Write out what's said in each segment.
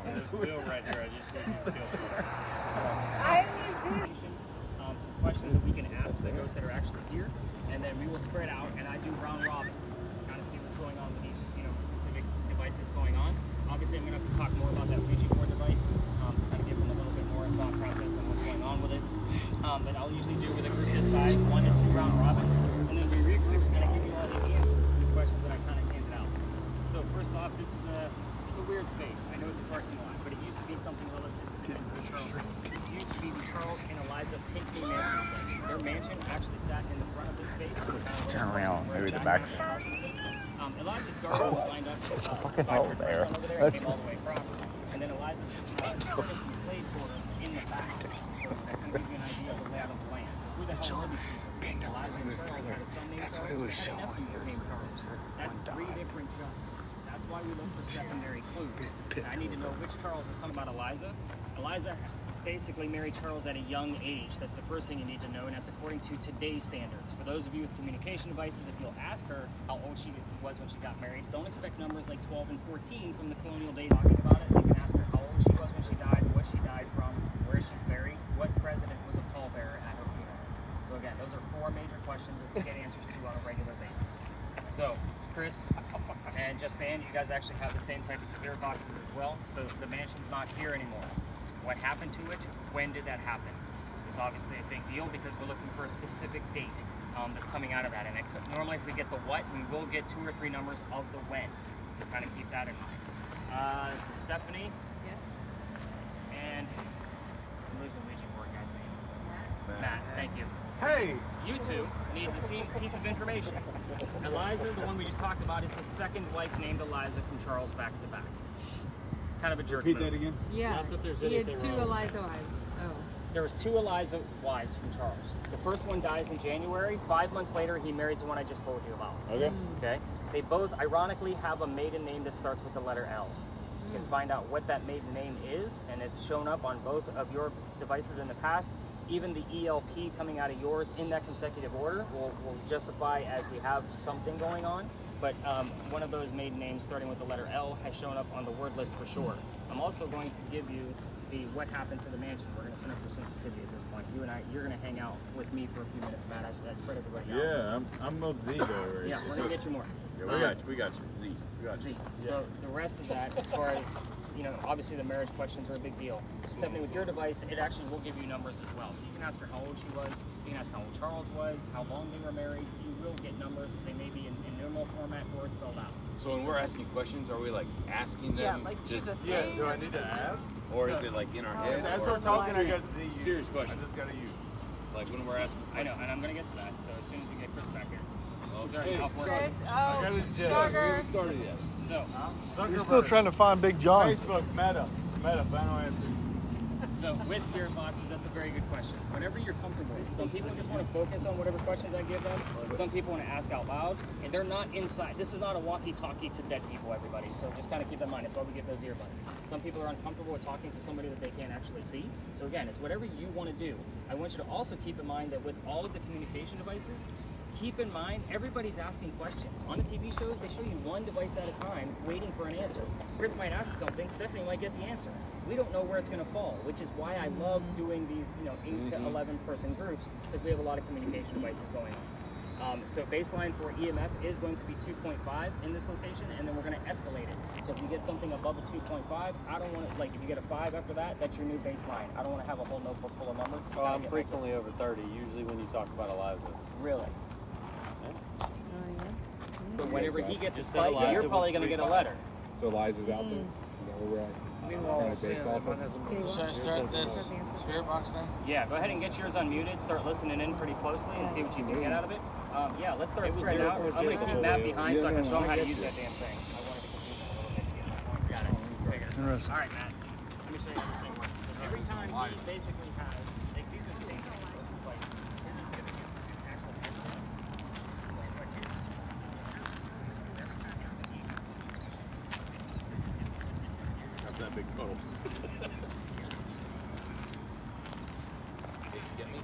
There's still right here. I just need you to feel for it. Some questions that we can ask the ghosts that are actually here, and then we will spread out, and I do round robins, kind of see what's going on with each, specific device that's going on. Obviously, I'm going to have to talk more about that Ouija board device to kind of give them a little bit more thought process on what's going on with it. But I'll usually do with a group this size, 1 to 2 round robins, and then we regroup and I give you all the answers to the questions that I kind of handed out. So first off, it's a weird space. I know it's a parking lot, but it used to be something relative to the Charles. This used to be the Charles and Eliza Pinckney mansion. Their mansion actually sat in the front of this space. Turn around, maybe the back side. Eliza's garden was lined up. There's a fucking hole there. Came all the way across. And then Eliza's started some slave quarters in the back. So that can give you an idea of the layout of the land. Who the hell were these people? Eliza and Charles had a son named Charles. That's what it was showing. That's 3 different Charles. That's why we look for secondary clues. I need to know which Charles is talking about Eliza. Eliza basically married Charles at a young age. That's the first thing you need to know, and that's according to today's standards. For those of you with communication devices, if you'll ask her how old she was when she got married, don't expect numbers like 12 and 14 from the colonial days talking about it. You can ask her how old she was when she died, what she died from, where she's buried, what president was a pallbearer at her funeral. So again, those are 4 major questions that we get answers to on a regular basis. So, Chris and Justin, you guys actually have the same type of spirit boxes as well. So the mansion's not here anymore. What happened to it? When did that happen? It's obviously a big deal because we're looking for a specific date that's coming out of that. And normally if we get the what, we will get 2 or 3 numbers of the when. So kind of keep that in mind. So Stephanie. Yes. And I'm losing the Ouija board guy's name. Matt, thank you. Hey! You two need the same piece of information. Eliza, the one we just talked about, is the second wife named Eliza from Charles back to back. Kind of a jerk Repeat move. that again? Yeah, Not that there's he had anything 2 wrong. Eliza wives. Oh. There was 2 Eliza wives from Charles. The first one dies in January. 5 months later, he marries the one I just told you about. Okay. Okay. They both, ironically, have a maiden name that starts with the letter L. You can find out what that maiden name is, and it's shown up on both of your devices in the past. Even the ELP coming out of yours in that consecutive order will justify as we have something going on. But one of those maiden names starting with the letter L has shown up on the word list for sure. I'm also going to give you the what happened to the mansion. We're going to turn up your sensitivity at this point. You and I, you're going to hang out with me for a few minutes, Matt. I spread everybody out. Yeah, I'm no Z though. Right? Yeah, we're going to get you more. Yeah, we got you. Z. We got you. Z. So the rest of that, as far as, obviously the marriage questions are a big deal. So Stephanie, with your device, it actually will give you numbers as well. So you can ask her how old she was, you can ask how old Charles was, how long they were married. You will get numbers. They may be in normal format or spelled out. So when we're asking questions, are we like asking them? Yeah, like just, Yeah, do I need to ask? or is it like in our head? As or we're talking, I got Z. Serious question. I just got a U. Like when we're asking I know, and I'm going to get to that. So as soon as we get Chris back here. Okay. Chris, I got a J. We Sugar. haven't started yet. So, You're still trying to find Big John's. Facebook, Meta, final answer. So with spirit boxes, that's a very good question. Whatever you're comfortable with. Some people just want to focus on whatever questions I give them. Some people want to ask out loud, and they're not inside. This is not a walkie-talkie to dead people, everybody. So just kind of keep that in mind. That's why we give those earbuds. Some people are uncomfortable with talking to somebody that they can't actually see. So again, it's whatever you want to do. I want you to also keep in mind that with all of the communication devices, keep in mind, everybody's asking questions. On the TV shows, they show you one device at a time, waiting for an answer. Chris might ask something, Stephanie might get the answer. We don't know where it's going to fall, which is why I love doing these, 8 to 11 person groups, because we have a lot of communication devices going on. So baseline for EMF is going to be 2.5 in this location, and then we're going to escalate it. So if you get something above a 2.5, I don't want to, if you get a 5 after that, that's your new baseline. I don't want to have a whole notebook full of numbers. Oh, I'm frequently over 30, usually when you talk about Eliza. Really? But whenever he gets a Just spike, Eliza you're probably with going to get a 3.5. letter. So Eliza's out there. Is that where we're at? Meanwhile, Should I start this spirit box then? Yeah, go ahead and get yours unmuted. Start listening in pretty closely and see what you can get out of it. Yeah, let's start spreading out. I'm going to keep Matt behind so I can show him how to use that damn thing. I wanted to confuse him a little bit. Got it. Interesting. All right, Matt. Let me show you how this thing works. So every time he basically has, these are the same things. Like, his is giving him an actual answer. But his, every time he has an equal That's that big puddle. Did you get me?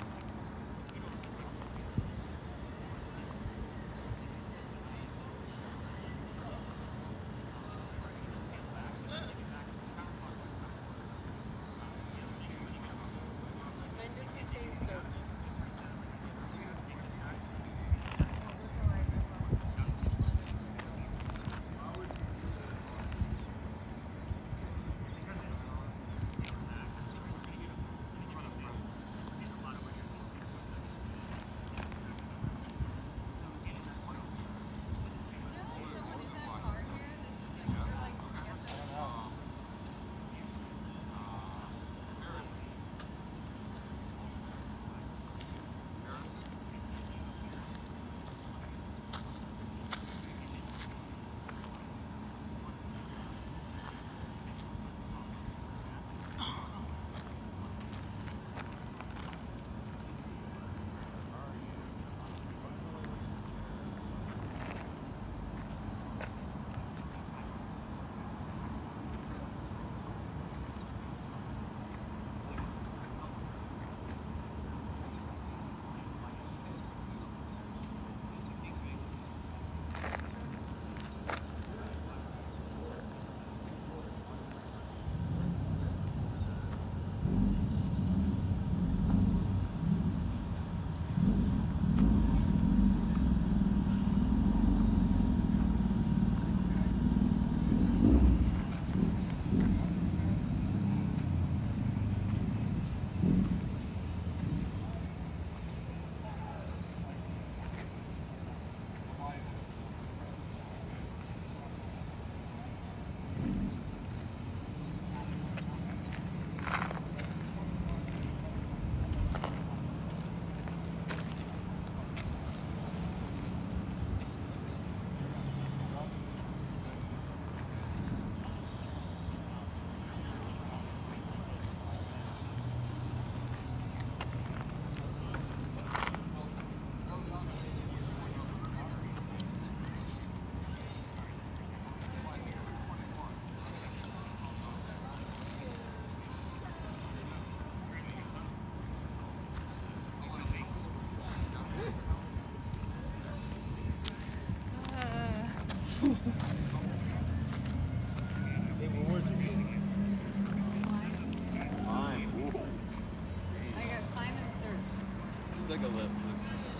a little.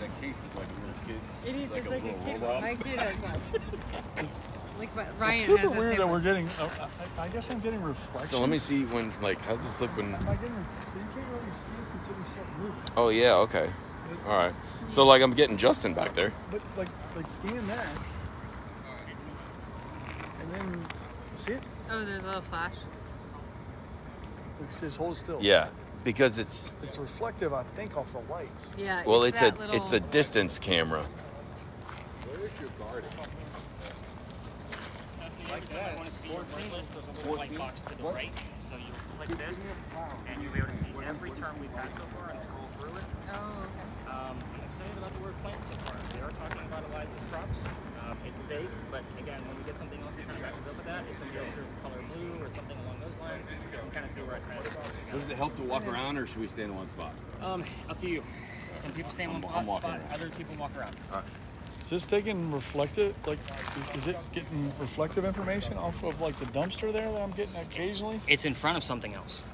That case is like a little kid. It is. Like It's a like a little kid. robot. My kid has one. Like Ryan It's super has the weird same that one. we're getting. I guess I'm getting reflections. So let me see when, like, how's this look when? Am I getting? So you can't really see us until we start moving. Oh yeah, okay, all right. So like I'm getting Justin back there. But like scan that, and then see it. Oh, there's a little flash. It says hold still. Yeah, because it's It's reflective, I think, off the lights. Yeah. well, it's a that little... it's a distance camera. Where's your garden? Stephanie, every time I want to see your brake list, there's a little white box to the right. So you click this, and you'll be able to see every term we've had so far and scroll through it. Oh, okay. I'm excited about the word plant so far. They are talking about Eliza's crops. It's vague, but again, when we get something else that kind of matches up with that, if somebody else hears the color blue or something along those lines, we can kind of see where it's headed. So does it help to walk around, or should we stay in one spot? Up to you. Some people stay in one I'm walking spot, around. other people walk around. Is this taking reflective? Like, is it getting reflective information off of like the dumpster there that I'm getting occasionally? It's in front of something else.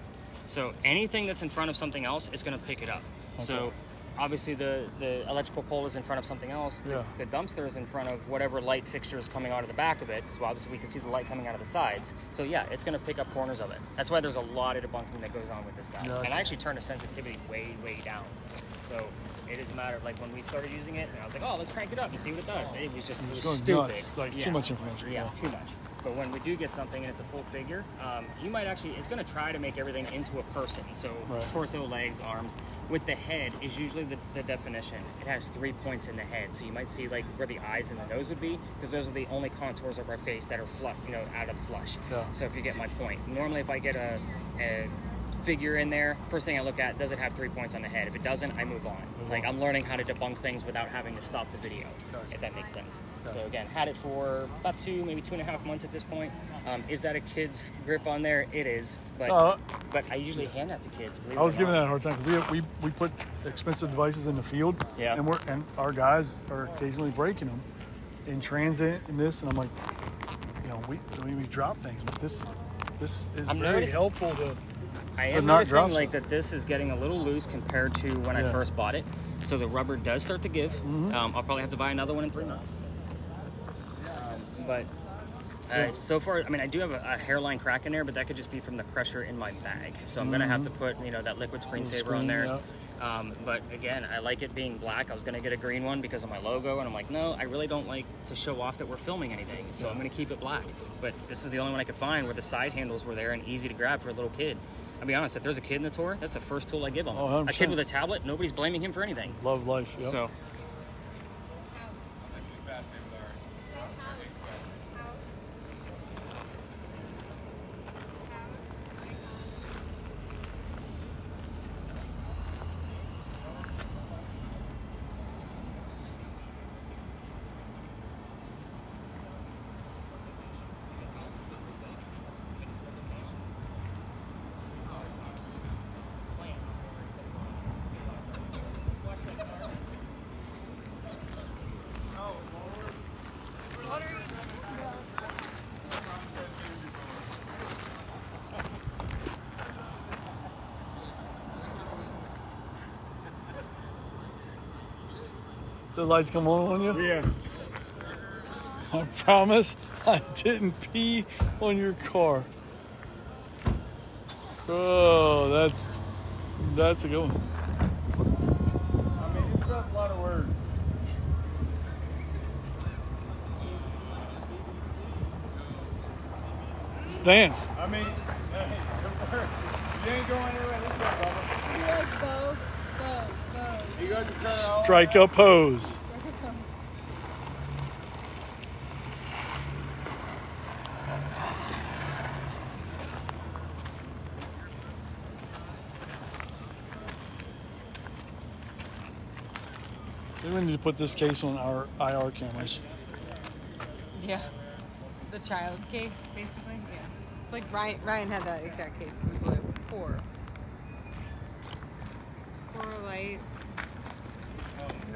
So anything that's in front of something else is going to pick it up. Okay. So obviously the electrical pole is in front of something else. Yeah. The dumpster is in front of whatever light fixture is coming out of the back of it, because obviously we can see the light coming out of the sides. So yeah, it's going to pick up corners of it. That's why there's a lot of debunking that goes on with this guy. Gotcha. And I actually turned the sensitivity way, way down. So it is a matter of, like, when we started using it, and I was like, oh, let's crank it up and see what it does. It was just It's going stupid. nuts. Like too much information. Yeah, too much. But when we do get something and it's a full figure, you might actually, it's going to try to make everything into a person. So Right. torso, legs, arms. With the head is usually the definition. It has 3 points in the head. So you might see like where the eyes and the nose would be, because those are the only contours of our face that are out of the flush. Yeah. So if you get my point. Normally if I get a figure in there, first thing I look at, does it have 3 points on the head? If it doesn't, I move on. Like, I'm learning how to debunk things without having to stop the video, if that makes sense. So again, had it for about 2, maybe 2.5 months at this point. Is that a kid's grip on there? It is, but I usually hand that to kids. I was giving that a hard time because we put expensive devices in the field, Yeah. and our guys are occasionally breaking them in transit and this, and I'm like, we drop things, but this is very helpful to. I to am not noticing drop like stuff. that this is getting a little loose compared to when I first bought it. So the rubber does start to give. I'll probably have to buy another one in 3 months. But so far, I mean, I do have a hairline crack in there, but that could just be from the pressure in my bag. So I'm going to have to put, that liquid screensaver on there. Yeah. But again, I like it being black. I was going to get a green one because of my logo, and I'm like, no, I really don't like to show off that we're filming anything. So I'm going to keep it black. But this is the only one I could find where the side handles were there and easy to grab for a little kid. I'll be honest, if there's a kid in the tour, that's the first tool I give them. Oh, 100%. A kid with a tablet, nobody's blaming him for anything. Love life. Yep. So The lights come on you? Yeah. I promise I didn't pee on your car. Oh, that's a good one. I mean, it's not a lot of words. Let's dance. I mean, you ain't going anywhere. Let's go, Bubba. You like both? You got to turn it off. Strike up pose. We need to put this case on our IR cameras. Yeah. The child case, basically. Yeah. It's like Ryan had that exact case. It was like poor light.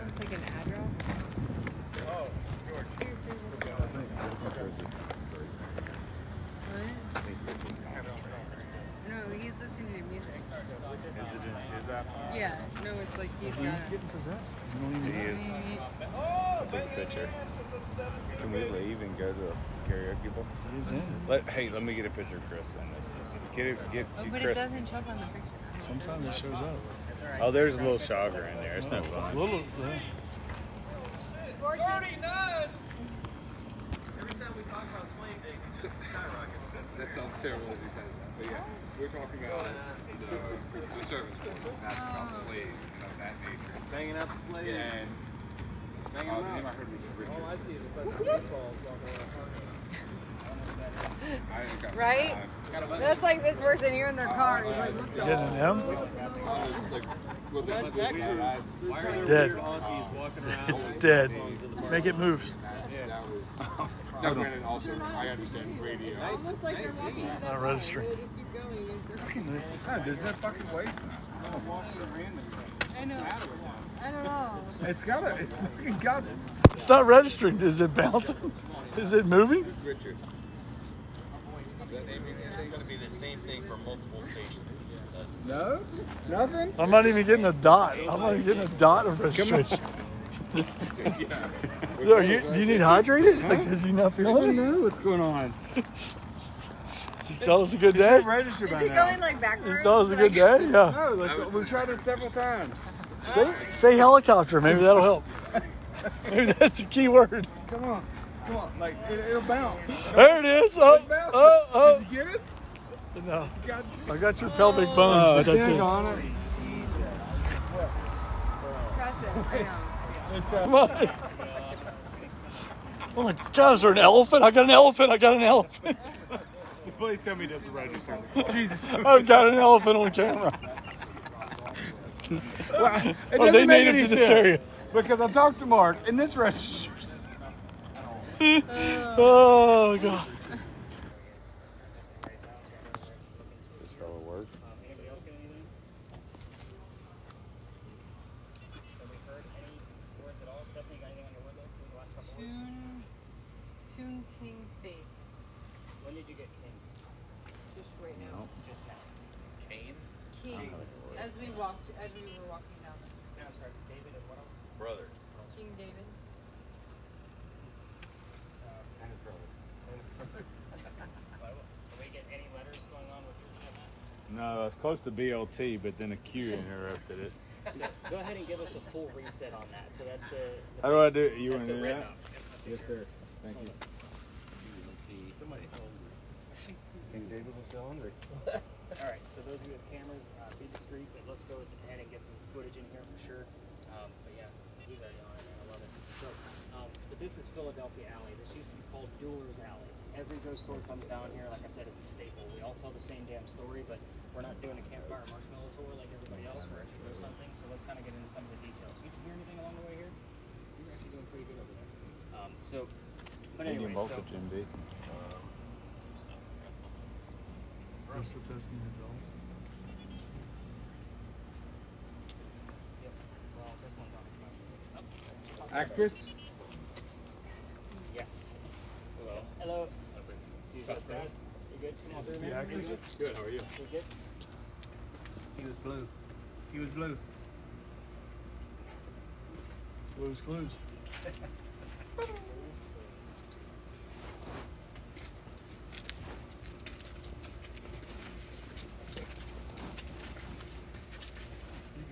It's like an address. Oh, George. Seriously. What? No, he's listening to music. Is it in Is that? Yeah. No, it's like he's got. He's getting possessed. You don't even He is. I'll take a picture. Can we leave and go to the karaoke bowl? He's in. Let me get a picture of Chris on this. Get Oh, but Chris. it doesn't show up on the picture. Sometimes it shows up. Oh, there's a little shogger in there. It's no A fun. little, yeah. 39! Every time we talk about slave day, it just skyrockets. That sounds terrible as he says that. But yeah, we're talking about the service workers, not about slaves and of that nature. Banging out the slaves. Yeah, and Banging the them name I out. heard was Richard. All I see is a bunch of meatballs walking around. I ain't got Right? That's like this person here in their car. He's like, look Getting an M? That's that crew. It's dead. Honkies walking around. It's dead. Make it move. Now, granted, also, I understand radio. almost like they're walking. Not registering. They just keep going. No, there's no fucking weights I know. I don't know. It's fucking got it. It's not registering. Is it bouncing? Is it moving? Richard. It's going to be the same thing for multiple stations. No? Nothing? I'm not even getting a dot. I'm not even getting a dot of registration. Do you need hydrated? Like, is you not I feeling don't it? know what's going on. You thought it was a good day? Register Is by it now. going like You backwards? thought it was a good day? Yeah. No, we've tried it several times. Say helicopter. Maybe that'll help. Maybe that's the key word. Come on. Like, it'll bounce. There it is. Oh, oh. Did you get it? No. God. I got your pelvic bones, but that's dang it. on it. Press it. I know. Come on. Oh my God, is there an elephant? I got an elephant. Please tell me that's a register. Jesus. I've got an elephant on camera. Well, it Are doesn't they make native any to this sense, area? Because I talked to Mark, and this registers. Oh God. Does this spell work? Anybody else get anything? Have we heard any words at all? Stephanie, got anything on your word list in the last couple of weeks? Tune King Faith. When did you get King? Just right now. Just now. Kane? King. As we were walking down the street. I'm sorry, David and what else? Brother. King David. And his brother. Do we get any letters going on with your chat? No, it's close to BLT, but then a Q interrupted it. So go ahead and give us a full reset on that. So that's the How do I do it? You that's want the to do red that? note. Yes, sir. Thank you. King David was so hungry. All right, so those of you with cameras, be discreet, but let's go ahead and get some footage in here for sure. But yeah, he's already on it, man. I love it. So, but this is Philadelphia Alley. This used to be called Dueler's Alley. Every ghost tour comes down here. Like I said, it's a staple. We all tell the same damn story, but we're not doing a campfire marshmallow tour like everybody else. We're actually doing something. So let's kind of get into some of the details. You hear anything along the way here? You're actually doing pretty good over there. But anyway, Medium so. voltage, MD. We're still testing your bells. Yep. Well, this one's on its own. Actress? Yes. Hello. Hello. Excuse me, Brad. You good? Come on Is through, the man. actress? Good, how are you? You good? He was blue. He was blue. Blue's Clues.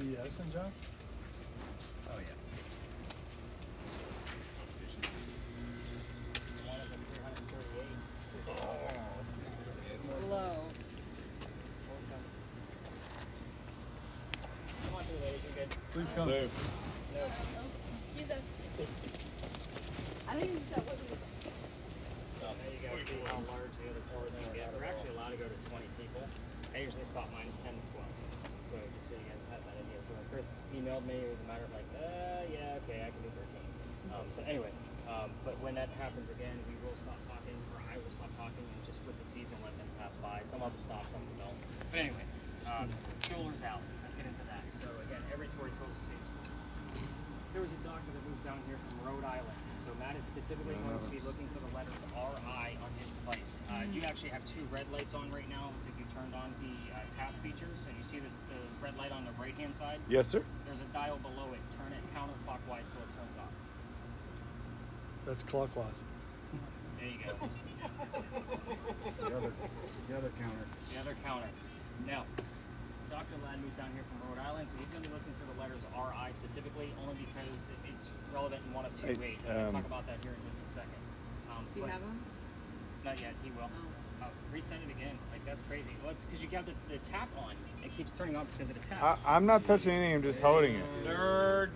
UBS and John? Oh, yeah. One of them 338. Low. Come on through, ladies. You're good. Please come. No. Excuse us. I don't even know what it was. So there you guys see how large the other cars can get. We're actually allowed to go to 20 people. I usually stop mine at 10 to 12. So just so you guys have that idea. So when Chris emailed me, it was a matter of like, yeah, okay, I can do 13. So anyway, but when that happens again, we will stop talking, or I will stop talking, and just with the season, let them pass by. Some of them stop, some of them don't. But anyway, Dueler's Alley. Let's get into that. So again, every tour tells the same story. There was a doctor that moves down here from Rhode Island. So Matt is specifically going to be looking for the letters RI on his device. You actually have two red lights on right now. Looks like you turned on the tap feature. So you see this the red light on the right-hand side? Yes, sir. There's a dial below it. Turn it counterclockwise till it turns off. That's clockwise. There you go. The other counter. The other counter. Now, Dr. Ladd moves down here from Rhode Island, so he's going to be looking for the letters RI specifically, only because it's relevant in one of two ways. I'm going to talk about that here in just a second. Do you have them? Not yet. He will. Reset it again. Like, that's crazy. Well, it's because you got the tap on. It keeps turning off because of the tap. I'm not touching anything. I'm just holding it. Nerd.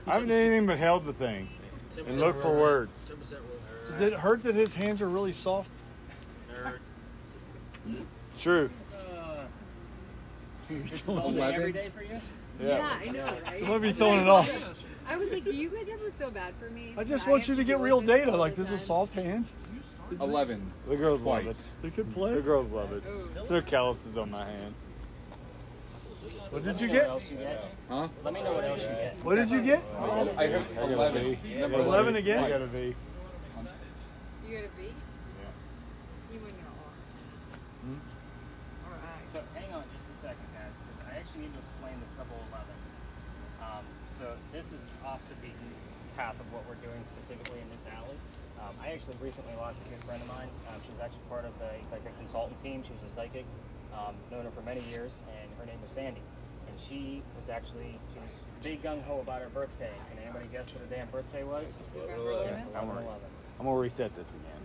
I haven't done anything but held the thing and look for words. Does it hurt that his hands are really soft? Nerd. True. This is all day every day for you? Yeah, I know, right? You might be throwing it off. I was like, do you guys ever feel bad for me? I just want you to get real data. Like, this is soft hands. 11. The girls love it. They could play. The girls love it. There are calluses on my hands. What did you get? Huh? Let me know what else you get. What did you get? I got 11. 11 again? I got a V. You got a V? Yeah. You wouldn't know all. Alright. So hang on just a second, guys, because I actually need to explain this double 11. So this is off the beaten path of what we're doing specifically in this alley. I actually recently lost a good friend of mine. She was actually part of the consultant team. She was a psychic, known her for many years, and her name was Sandy. And she was big gung-ho about her birthday. Can anybody guess what her damn birthday was? November 11th? 11/11. I'm going to reset this again.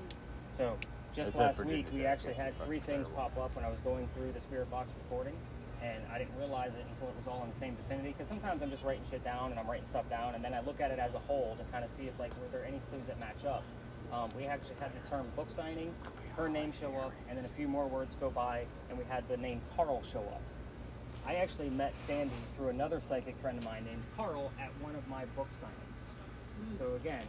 So just last week, we actually had 3 things pop up when I was going through the Spirit Box recording, and I didn't realize it until it was all in the same vicinity, because sometimes I'm just writing shit down and I'm writing stuff down, and then I look at it as a whole to kind of see if, like, were there any clues that match up. We actually had the term book signing, her name show up, and then a few more words go by, and we had the name Carl show up. I actually met Sandy through another psychic friend of mine named Carl at one of my book signings. So again,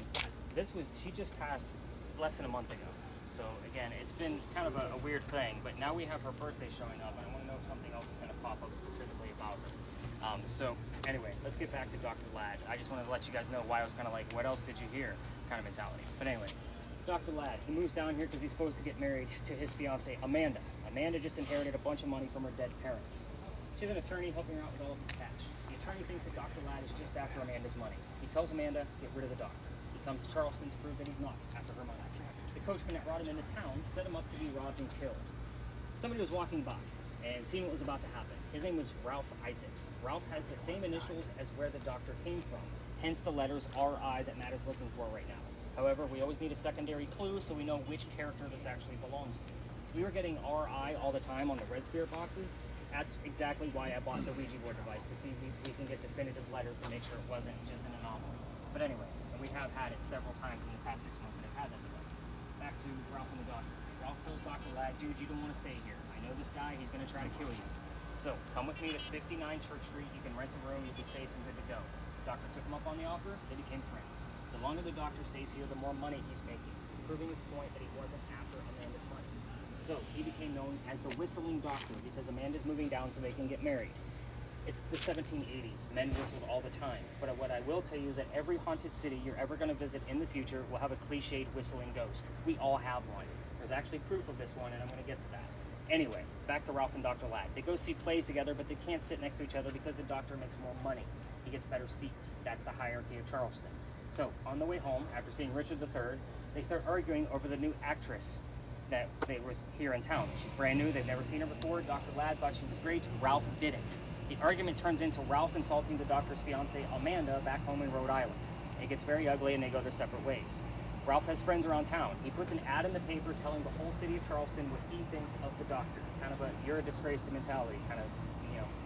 she just passed less than a month ago. So again, it's kind of a weird thing, but now we have her birthday showing up, and I want to know if something else is going to pop up specifically about her. So anyway, let's get back to Dr. Ladd. I just wanted to let you guys know why I was kind of like, what else did you hear kind of mentality. But anyway, Dr. Ladd, he moves down here because he's supposed to get married to his fiancée, Amanda. Amanda just inherited a bunch of money from her dead parents. She's an attorney helping her out with all of his cash. The attorney thinks that Dr. Ladd is just after Amanda's money. He tells Amanda, get rid of the doctor. He comes to Charleston to prove that he's not after her money. The coachman that brought him into town set him up to be robbed and killed. Somebody was walking by and seen what was about to happen. His name was Ralph Isaacs. Ralph has the same initials as where the doctor came from, hence the letters RI that Matt is looking for right now. However, we always need a secondary clue so we know which character this actually belongs to. We were getting RI all the time on the red spirit boxes. That's exactly why I bought the Ouija board device, to see if we can get definitive letters to make sure it wasn't just an anomaly. But anyway, we have had it several times in the past 6 months that I've had that device. Back to Ralph and the doctor. Ralph tells Dr. Ladd, dude, you don't want to stay here. I know this guy, he's going to try to kill you. So come with me to 59 Church Street. You can rent a room, you'll be safe and good to go. Doctor took him up on the offer, they became friends. The longer the doctor stays here, the more money he's making, proving his point that he wasn't after Amanda's money. So he became known as the Whistling Doctor because Amanda's moving down so they can get married. It's the 1780s. Men whistled all the time. But what I will tell you is that every haunted city you're ever going to visit in the future will have a cliched whistling ghost. We all have one. There's actually proof of this one, and I'm going to get to that. Anyway, back to Ralph and Dr. Ladd. They go see plays together, but they can't sit next to each other because the doctor makes more money. He gets better seats. That's the hierarchy of Charleston. So on the way home, after seeing Richard III, they start arguing over the new actress that was here in town. She's brand new. They've never seen her before. Dr. Ladd thought she was great. Ralph didn't. The argument turns into Ralph insulting the doctor's fiancée, Amanda, back home in Rhode Island. It gets very ugly, and they go their separate ways. Ralph has friends around town. He puts an ad in the paper telling the whole city of Charleston what he thinks of the doctor. Kind of a, you're a disgrace to mentality, kind of,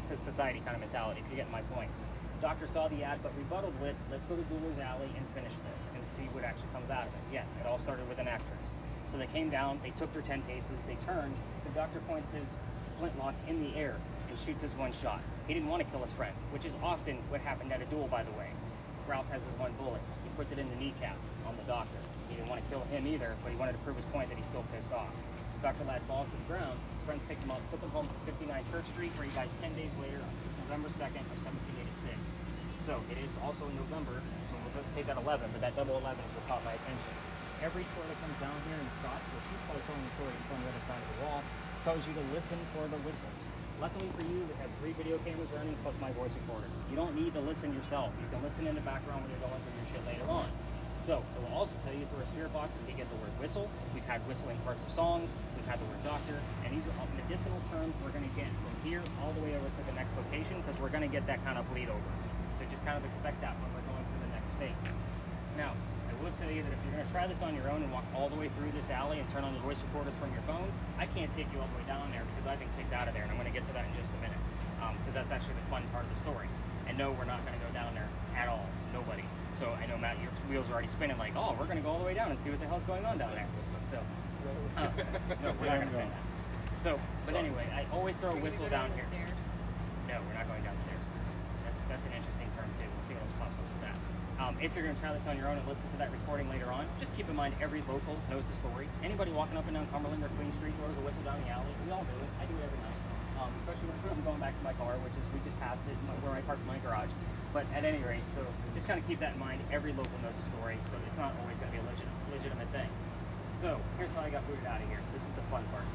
to society kind of mentality, if you get my point. The doctor saw the ad, but rebutted with, let's go to Dooller's Alley and finish this and see what actually comes out of it. Yes, it all started with an actress. So they came down, they took their 10 paces, they turned, the doctor points his flintlock in the air and shoots his one shot. He didn't want to kill his friend, which is often what happened at a duel, by the way. Ralph has his one bullet. He puts it in the kneecap on the doctor. He didn't want to kill him either, but he wanted to prove his point that he's still pissed off. Dr. Ladd falls to the ground. His friends picked him up, took him home to 59 Church Street, where he dies 10 days later on November 2nd of 1786. So it is also in November, so we'll take that 11, but that double 11 is what caught my attention. every tour that comes down here and stops, where she's probably telling the story on the other side of the wall, tells you to listen for the whistles. Luckily for you, we have 3 video cameras running plus my voice recorder. You don't need to listen yourself. You can listen in the background when you're going through your shit later on. So it will also tell you for a spirit box, we get the word whistle. We've had whistling parts of songs. We've had the word doctor. And these are all medicinal terms we're going to get from here all the way over to the next location, because we're going to get that kind of bleed over. So just kind of expect that when we're going to the next stage. Now, I will tell you that if you're going to try this on your own and walk all the way through this alley and turn on the voice recorders from your phone, I can't take you all the way down there because I've been kicked out of there, and I'm going to get to that in just a minute, because that's actually the fun part of the story. And no, we're not going to go down there at all. Nobody. So I know, Matt, your wheels are already spinning like, oh, we're going to go all the way down and see what the hell's going on down there. So, no, we're not going to say that. So, but anyway, I always throw a whistle down here. No, we're not going downstairs. That's an interesting term too. We'll see what else pops up with that. If you're going to try this on your own and listen to that recording later on, just keep in mind every local knows the story. Anybody walking up and down Cumberland or Queen Street throws a whistle down the alley. We all do it. I do it every night. Especially when I'm going back to my car, which is, we just passed it, where I parked my garage. But at any rate, so just kind of keep that in mind. Every local knows the story, so it's not always going to be a legitimate thing. So here's how I got booted out of here. This is the fun part.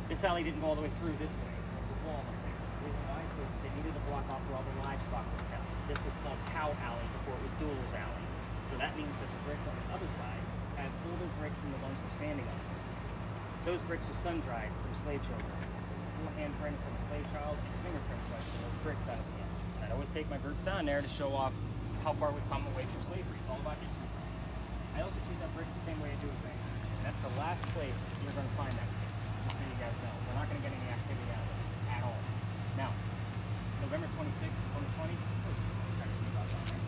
This alley didn't go all the way through this way. There's a wall up there. The reason why is because they needed to block off where all the livestock was kept. This was called Cow Alley before it was Dueler's Alley. So that means that the bricks on the other side have older bricks than the ones we're standing on. Those bricks were sun-dried from slave children. There's a full handprint from a slave child and fingerprint swipes from those bricks out of the end. I'd always take my bricks down there to show off how far we've come away from slavery. It's all about history. I also treat that brick the same way I do things. And that's the last place you're going to find that brick, just so you guys know. We're not going to get any activity out of it at all. Now, November 26th, 2020, trying to sneak off on there.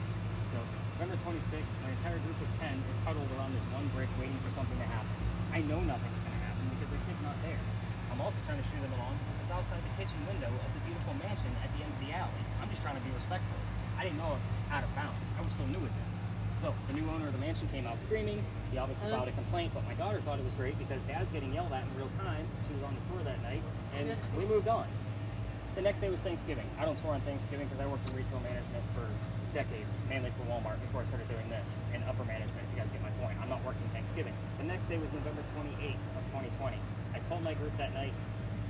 So, November 26th, my entire group of 10 is huddled around this one brick waiting for something to happen. I know nothing's going to happen because the kid's not there. I'm also trying to shoot them along because it's outside the kitchen window of the beautiful mansion at the end of the alley. I'm just trying to be respectful. I didn't know I was out of bounds. I was still new at this. So the new owner of the mansion came out screaming. He obviously filed a complaint, but my daughter thought it was great because Dad's getting yelled at in real time. She was on the tour that night, and we moved on. The next day was Thanksgiving. I don't tour on Thanksgiving because I worked in retail management for decades, mainly for Walmart before I started doing this, and upper management, if you guys get my point. I'm not working Thanksgiving. The next day was November 28th of 2020. I told my group that night,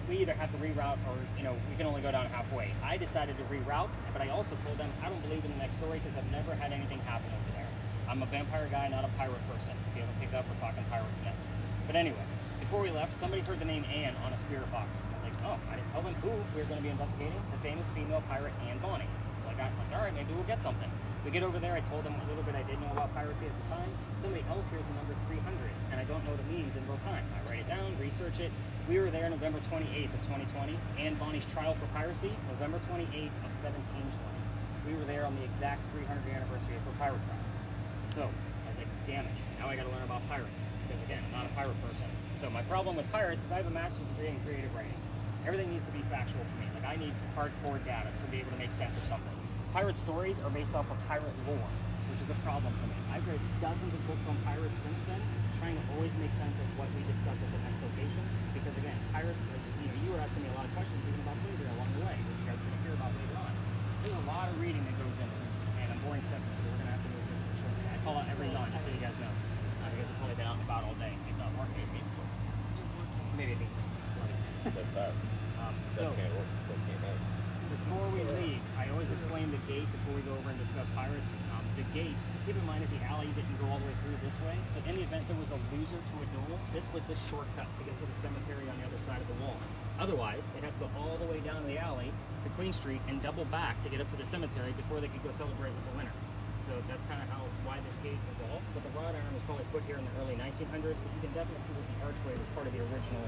we either have to reroute or, we can only go down halfway. I decided to reroute, but I also told them I don't believe in the next story because I've never had anything happen over there. I'm a vampire guy, not a pirate person. If you haven't picked up, we're talking pirates next. But anyway, before we left, somebody heard the name Anne on a spirit box. I was like, oh, I didn't tell them who we were going to be investigating. The famous female pirate Anne Bonny. I'm like, all right, maybe we'll get something. We get over there, I told them a little bit I did know about piracy at the time. Somebody else hears the number 300, and I don't know what it means in real time. I write it down, research it. We were there November 28th of 2020. Anne Bonny's trial for piracy, November 28th of 1720. We were there on the exact 300th anniversary of her pirate trial. So I was like, damn it, now I gotta learn about pirates. Because again, I'm not a pirate person. So my problem with pirates is I have a master's degree in creative writing. Everything needs to be factual for me. Like I need hardcore data to be able to make sense of something. Pirate stories are based off of pirate lore, which is a problem for me. I've read dozens of books on pirates since then, trying to always make sense of what we discuss at the next location. Because again, pirates, you were asking me a lot of questions even about slavery along the way, which you guys are going to hear about later on. There's a lot of reading that goes into this, and I'm boring Stephanie, so we're going to have to move this shortly. I call out every yawn, just so you guys know. You guys have probably been out and about all day. Maybe not work, maybe it means something. Maybe it means something. That's that. So, can't work. Still can't out. Before we leave, I always explain the gate before we go over and discuss pirates. The gate, keep in mind that the alley didn't go all the way through this way, so in the event there was a loser to a duel, this was the shortcut to get to the cemetery on the other side of the wall. Otherwise, they'd have to go all the way down the alley to Queen Street and double back to get up to the cemetery before they could go celebrate with the winner. So that's kind of why this gate evolved. But the wrought iron was probably put here in the early 1900s, but you can definitely see that the archway was part of the original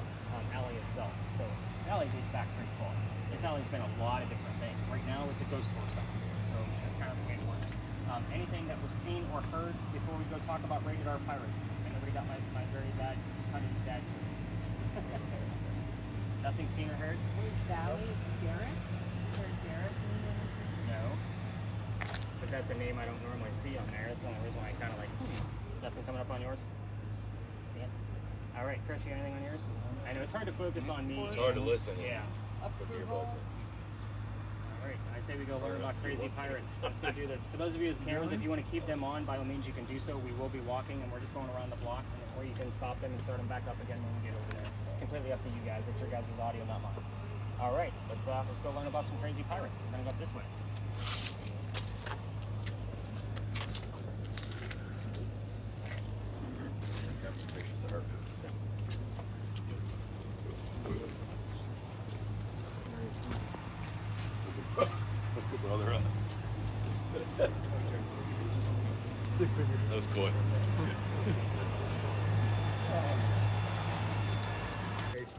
alley itself. So the alley dates back pretty far. This alley's been a lot of different things. Right now, it's a ghost tour stop. So that's kind of the way it works. Anything that was seen or heard before we go talk about rated R pirates? Everybody got my very bad, cunning dad joke. Nothing seen or heard? Valley Derek? Or Derek? No. But that's a name I don't normally see on there. That's the only reason why I kind of like, nothing coming up on yours? Yeah. All right, Chris, you got anything on yours? I know it's hard to focus on me. It's hard to listen. Yeah. With the earbuds in. All right, I I say we go learn about crazy pirates. Let's go do this. For those of you with cameras, if you want to keep them on, by all means you can do so. We will be walking, and we're just going around the block, or you can stop them and start them back up again when we get over there. Completely up to you guys. It's your guys' audio, not mine. All right, let's go learn about some crazy pirates. We're gonna go up this way. Stick figure. That was cool.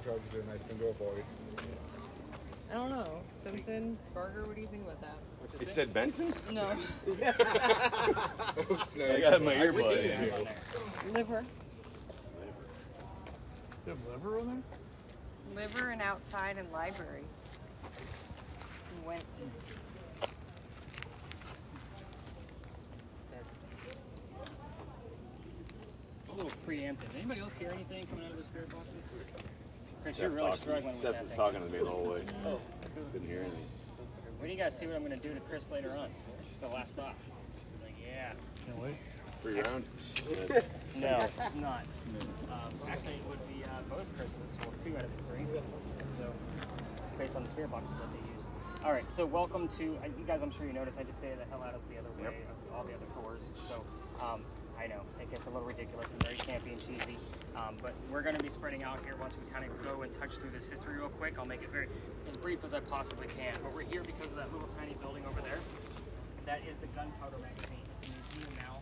Charges are a nice thing to avoid. I don't know. Benson, Burger, what do you think about that? It said Benson? No. I got my earbud in here. Liver. You have liver on there? Liver and outside and library. Went. That's a little preemptive. Anybody else hear anything coming out of the spirit boxes? Chris, you're really struggling with Steph that was thing. talking to me the whole way. Couldn't hear anything. When do you guys see what I'm going to do to Chris later on? Just the last thought. He's like, yeah. Can't wait. Free round? No, it's not. Actually, it would be both Chris's. Well, 2 out of the 3. So it's based on the spirit boxes that they use. All right, so welcome to, you guys, I'm sure you noticed, I just stayed the hell out of the other way of all the other tours. So I know, it gets a little ridiculous and very campy and cheesy. But we're going to be spreading out here once we kind of go and touch through this history real quick. I'll make it very as brief as I possibly can. But we're here because of that little tiny building over there. That is the Gunpowder Magazine. It's a museum now.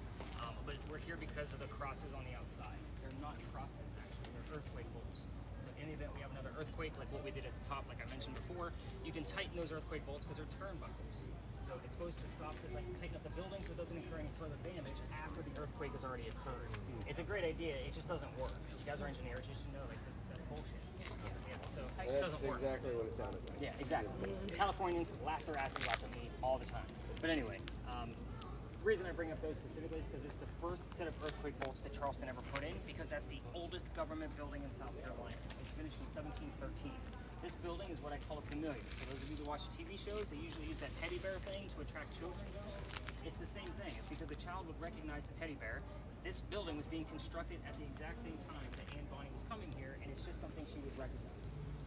But we're here because of the crosses on the outside. They're not crosses, actually. They're earthquake bolts. So in the event we have another earthquake, like what we did at the top, like I mentioned before, you can tighten those earthquake bolts because they're turnbuckles. So it's supposed to stop it, like tighten up the building so it doesn't incur any further damage after the earthquake has already occurred. It's a great idea, it just doesn't work. You guys are engineers, you should know like that's bullshit. Yeah, so it just doesn't work. Exactly what it sounded like. Yeah, exactly. Californians laugh their asses off at me all the time. But anyway, the reason I bring up those specifically is because it's the first set of earthquake bolts that Charleston ever put in, because that's the oldest government building in South Carolina. It's finished in 1713. This building is what I call a familiar. For those of you who watch TV shows, they usually use that teddy bear thing to attract children ghosts. It's the same thing. It's because the child would recognize the teddy bear. This building was being constructed at the exact same time that Anne Bonny was coming here, and it's just something she would recognize.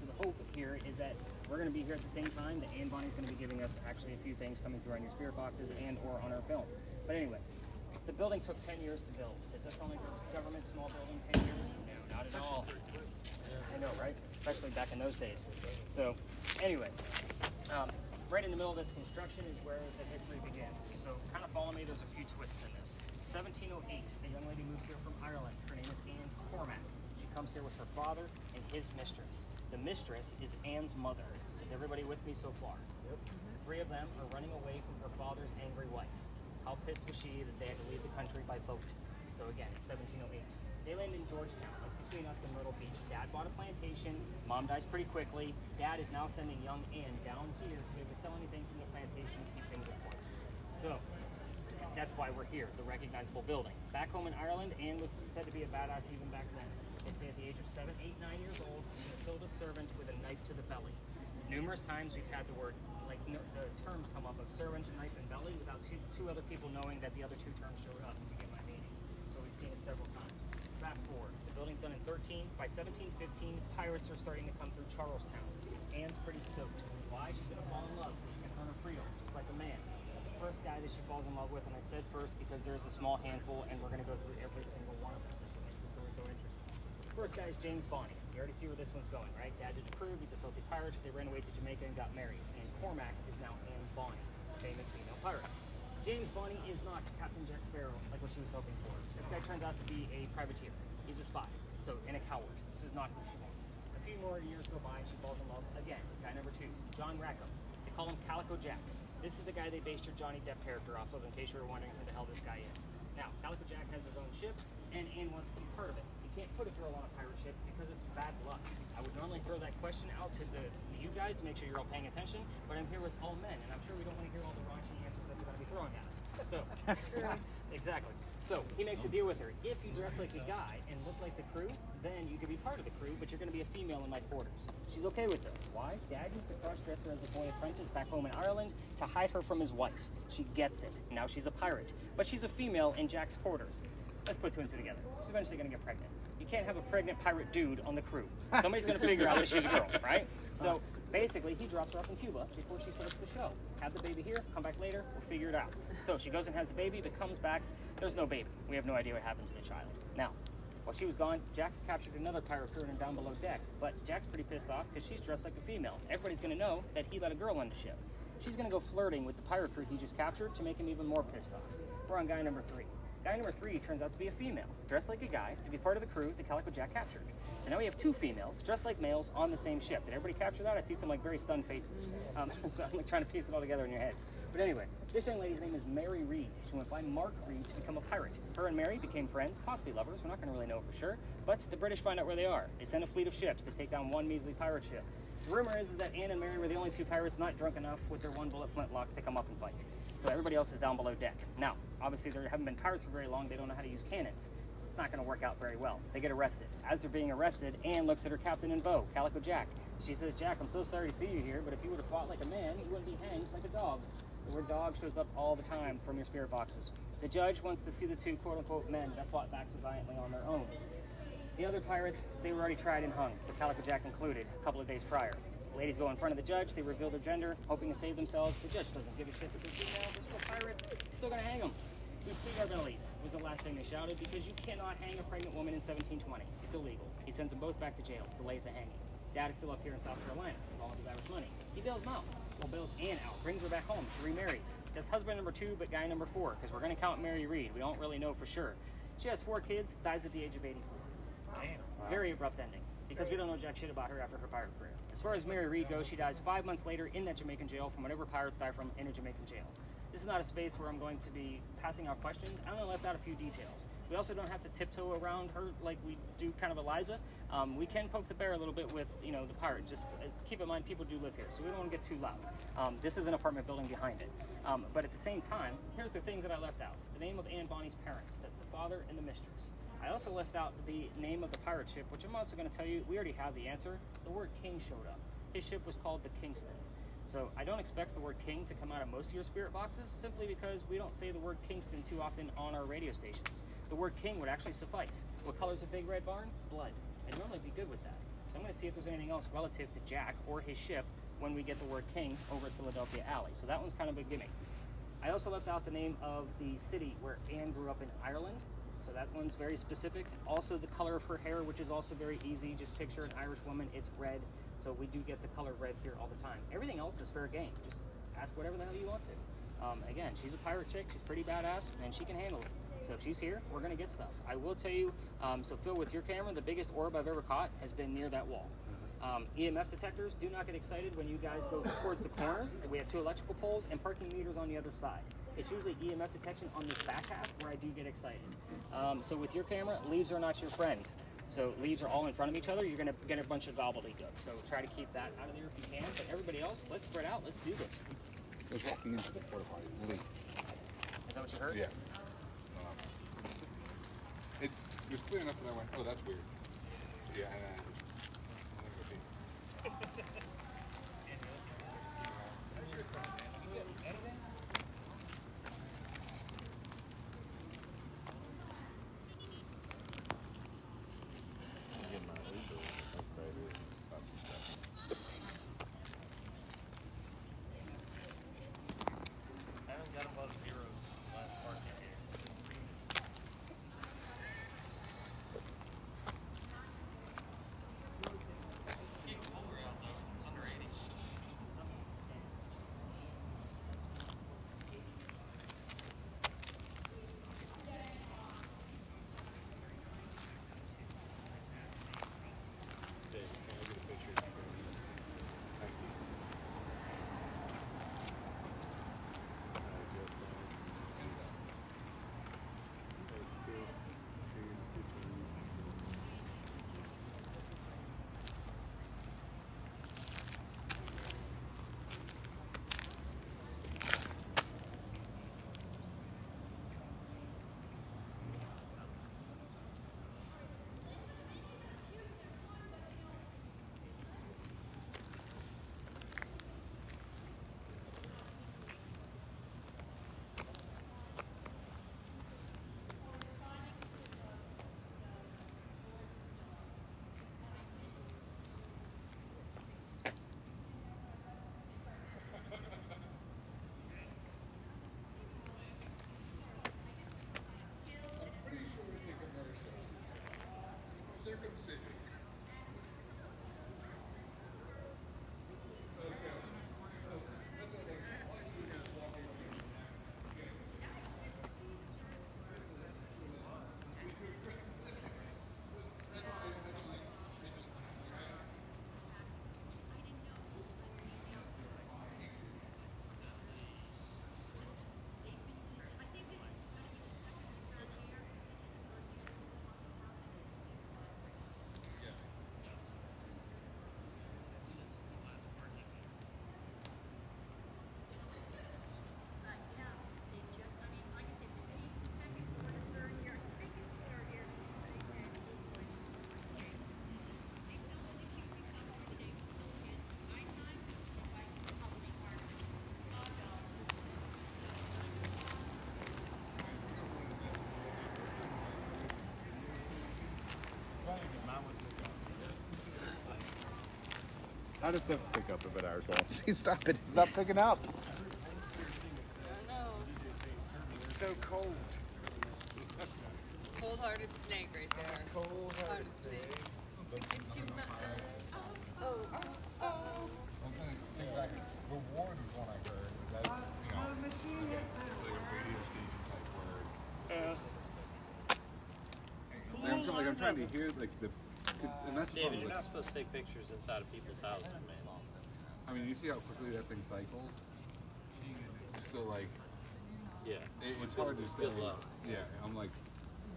So the hope here is that we're going to be here at the same time, that Anne Bonny is going to be giving us actually a few things coming through on your spirit boxes and or on our film. But anyway, the building took 10 years to build. Does that sound like a government small building, 10 years? No, not at all. I know, right? Especially back in those days. So, anyway, right in the middle of this construction is where the history begins. So, kind of follow me. There's a few twists in this. 1708, a young lady moves here from Ireland. Her name is Anne Cormack. She comes here with her father and his mistress. The mistress is Anne's mother. Is everybody with me so far? Yep. The 3 of them are running away from her father's angry wife. How pissed was she that they had to leave the country by boat? So again, it's 1708. They land in Georgetown. That's between us and Myrtle Beach. Dad bought a plantation. Mom dies pretty quickly. Dad is now sending young Anne down here to be able to sell anything from the plantation to keep things afloat. So that's why we're here, the recognizable building. Back home in Ireland, Anne was said to be a badass even back then. They say at the age of 7, 8, 9 years old, she killed a servant with a knife to the belly. Numerous times we've had the word, the terms come up of servant, knife, and belly without two other people knowing that the other 2 terms showed up, if you get my meaning. So we've seen it several times. Fast forward, the building's done in 13. By 1715, pirates are starting to come through Charlestown. Anne's pretty stoked. Why? She's going to fall in love so she can earn her freedom, just like a man. The first guy that she falls in love with, and I said first because there's a small handful, and we're going to go through every single one of them. So it's so interesting. The first guy is James Bonny. You already see where this one's going, right? Dad didn't approve. He's a filthy pirate. They ran away to Jamaica and got married. And Cormac is now Anne Bonny, famous female pirate. James Bonny is not Captain Jack Sparrow, like what she was hoping for. This guy turns out to be a privateer. He's a spy, and a coward. This is not who she wants. A few more years go by and she falls in love again. Guy number 2, John Rackham. They call him Calico Jack. This is the guy they based your Johnny Depp character off of, in case you were wondering who the hell this guy is. Now, Calico Jack has his own ship, and Anne wants to be part of it. You can't put a girl on a pirate ship because it's bad luck. I would normally throw that question out to you guys to make sure you're all paying attention, but I'm here with all men, and I'm sure we don't want to hear all the raunchy answers that we're going to be throwing at us. So, exactly. So he makes a deal with her. If you dress like a guy and look like the crew, then you can be part of the crew, but you're going to be a female in my quarters. She's okay with this. Why? Dad used to cross-dress her as a boy apprentice back home in Ireland to hide her from his wife. She gets it. Now she's a pirate, but she's a female in Jack's quarters. Let's put two and two together. She's eventually going to get pregnant. You can't have a pregnant pirate dude on the crew. Somebody's going to figure out that she's a girl, right? So basically, he drops her off in Cuba before she starts the show. Have the baby here, come back later, we'll figure it out. So she goes and has the baby, but comes back, there's no baby. We have no idea what happened to the child. Now, while she was gone, Jack captured another pirate crew and down below deck. But Jack's pretty pissed off because she's dressed like a female. Everybody's going to know that he let a girl on the ship. She's going to go flirting with the pirate crew he just captured to make him even more pissed off. We're on guy number 3. Guy number 3 turns out to be a female, dressed like a guy, to be part of the crew that Calico Jack captured. So now we have 2 females, dressed like males, on the same ship. Did everybody capture that? I see some like very stunned faces. So I'm like trying to piece it all together in your heads. But anyway, this young lady's name is Mary Reed. She went by Mark Reed to become a pirate. Her and Mary became friends, possibly lovers. We're not going to really know for sure. But the British find out where they are. They send a fleet of ships to take down one measly pirate ship. The rumor is that Anne and Mary were the only 2 pirates not drunk enough with their 1-bullet flintlocks to come up and fight. So everybody else is down below deck. Now, obviously they haven't been pirates for very long. They don't know how to use cannons. It's not going to work out very well. They get arrested. As they're being arrested, Anne looks at her captain in bow, Calico Jack. She says, Jack, I'm so sorry to see you here, but if you would have fought like a man, you wouldn't be hanged like a dog. The word dog shows up all the time from your spirit boxes. The judge wants to see the 2 quote-unquote men that fought back so valiantly on their own. The other pirates, they were already tried and hung, so Calico Jack included, a couple of days prior. Ladies go in front of the judge, they reveal their gender, hoping to save themselves. The judge doesn't give a shit that they're female, they're still pirates, still gonna hang them. We plead our bellies was the last thing they shouted, because you cannot hang a pregnant woman in 1720. It's illegal. He sends them both back to jail, delays the hanging. Dad is still up here in South Carolina, with all of his Irish money. He bails them out. Well, bails Anne out, brings her back home, she remarries. That's husband number 2, but guy number 4, because we're gonna count Mary Reed. We don't really know for sure. She has 4 kids, dies at the age of 84. Damn. Very abrupt ending, because we don't know jack shit about her after her pirate career. As far as Mary Reed goes, she dies 5 months later in that Jamaican jail from whatever pirates die from in a Jamaican jail. This is not a space where I'm going to be passing out questions. I only left out a few details. We also don't have to tiptoe around her like we do kind of Eliza. We can poke the bear a little bit with, you know, the pirate. Just keep in mind, people do live here, so we don't want to get too loud. This is an apartment building behind it. But at the same time, here's the things that I left out. The name of Anne Bonny's parents, that's the father and the mistress. I also left out the name of the pirate ship, which I'm also going to tell you, we already have the answer. The word King showed up. His ship was called the Kingston. So I don't expect the word King to come out of most of your spirit boxes, simply because we don't say the word Kingston too often on our radio stations. The word King would actually suffice. What color's a big red barn? Blood. I'd normally be good with that. So I'm going to see if there's anything else relative to Jack or his ship when we get the word King over at Philadelphia Alley. So that one's kind of a gimme. I also left out the name of the city where Anne grew up in Ireland. So that one's very specific. Also the color of her hair, which is also very easy. Just picture an Irish woman, it's red. So we do get the color red here all the time. Everything else is fair game. Just ask whatever the hell you want to. Again, she's a pirate chick, she's pretty badass, and she can handle it. So if she's here, we're gonna get stuff. I will tell you, so Phil, with your camera, the biggest orb I've ever caught has been near that wall. EMF detectors, do not get excited when you guys go towards the corners. We have 2 electrical poles and parking meters on the other side. It's usually EMF detection on this back half where I do get excited. So with your camera, leaves are not your friend. So leaves are all in front of each other, you're gonna get a bunch of gobbledygook. So try to keep that out of there if you can. But everybody else, let's spread out, let's do this. I was walking into the porta potty. Is that what you heard? Yeah. It was clear enough that I went, oh, that's weird. Yeah, I'm gonna go see. I haven't got above zeros since the last park this year. circumcision. How does stuff pick up if it ours won't? See, stop it. It's not picking up. It's so cold. Cold-hearted snake right there. Cold-hearted snake. Reward is one I heard. That's, you know, it's like a radio station type word. I'm trying to hear like the. And that's David, you're like, not supposed to take pictures inside of people's houses, man. I mean, you see how quickly that thing cycles? So, like, Yeah. it's hard to say. Good luck. Yeah, I'm like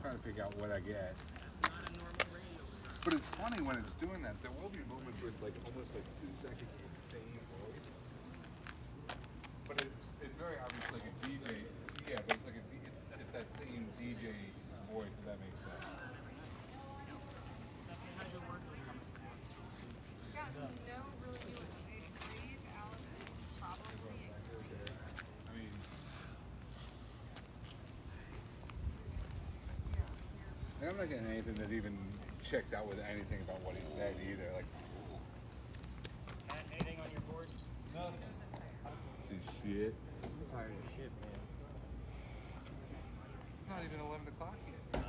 trying to pick out what I get. But it's funny when it's doing that. There will be moments where it's like almost like 2 seconds of the same voice. But it's very obvious like a DJ. Yeah, but it's like it's that same DJ voice, if that makes sense. I'm not getting anything that even checked out with anything about what he said either. Like, Matt, anything on your board? No. see shit. I'm tired of shit, man. Not even 11 o'clock yet. Well,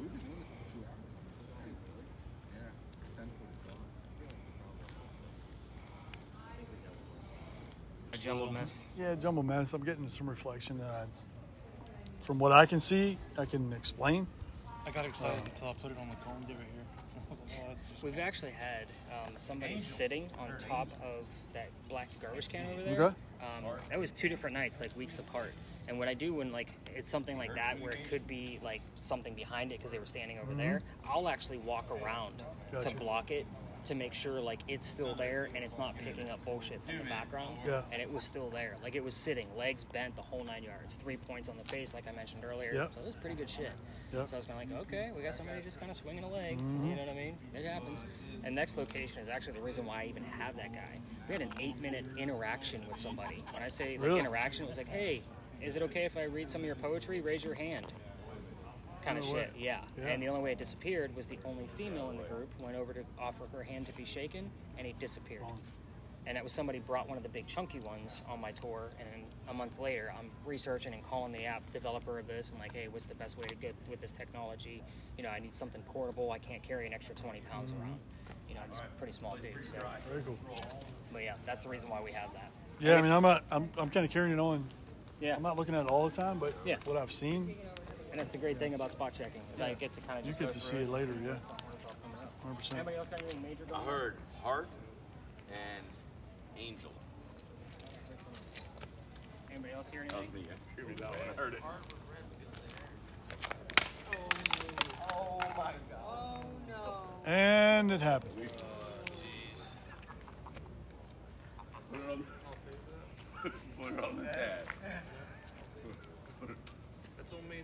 we've been doing this for 2 hours. Yeah, 10:45. A jumbled mess. Yeah, jumbled mess. I'm getting some reflection that from what I can see, I can explain. I got excited until I put it on the cones over here. We've actually had somebody sitting on top of that black garbage can over there. Okay. That was 2 different nights, like weeks apart. And what I do when like it's something like that where it could be like something behind it because they were standing over there, I'll actually walk around to block it to make sure like it's still there and it's not picking up bullshit from the background. Yeah. And it was still there. Like it was sitting, legs bent, the whole 9 yards, 3 points on the face like I mentioned earlier. Yep. So it was pretty good shit. Yep. So I was kind of like, okay, we got somebody just kind of swinging a leg. You know what I mean? It happens. And next location is actually the reason why I even have that guy. We had an 8-minute interaction with somebody. When I say like interaction, it was like, hey, is it okay if I read some of your poetry? Raise your hand. Kind of shit, yeah. And the only way it disappeared was the only female in the group went over to offer her hand to be shaken, and he disappeared. And that was somebody brought one of the big chunky ones on my tour, and then a month later, I'm researching and calling the app developer of this, and like, hey, what's the best way to get with this technology? You know, I need something portable. I can't carry an extra 20 pounds around. You know, I'm just a pretty small dude. So, very cool. But yeah, that's the reason why we have that. Yeah, I mean, I'm kind of carrying it on. Yeah. I'm not looking at it all the time, but what I've seen. And that's the great thing about spot checking is I get to kind of just you get to see it later, yeah. 100%. Anybody else got anything major going I heard heart and angel. Anybody else hear That was anything? me. I figured that when I heard it. Oh my god. Oh no. And it happened. Oh, jeez. Put it on the tab. That's on me.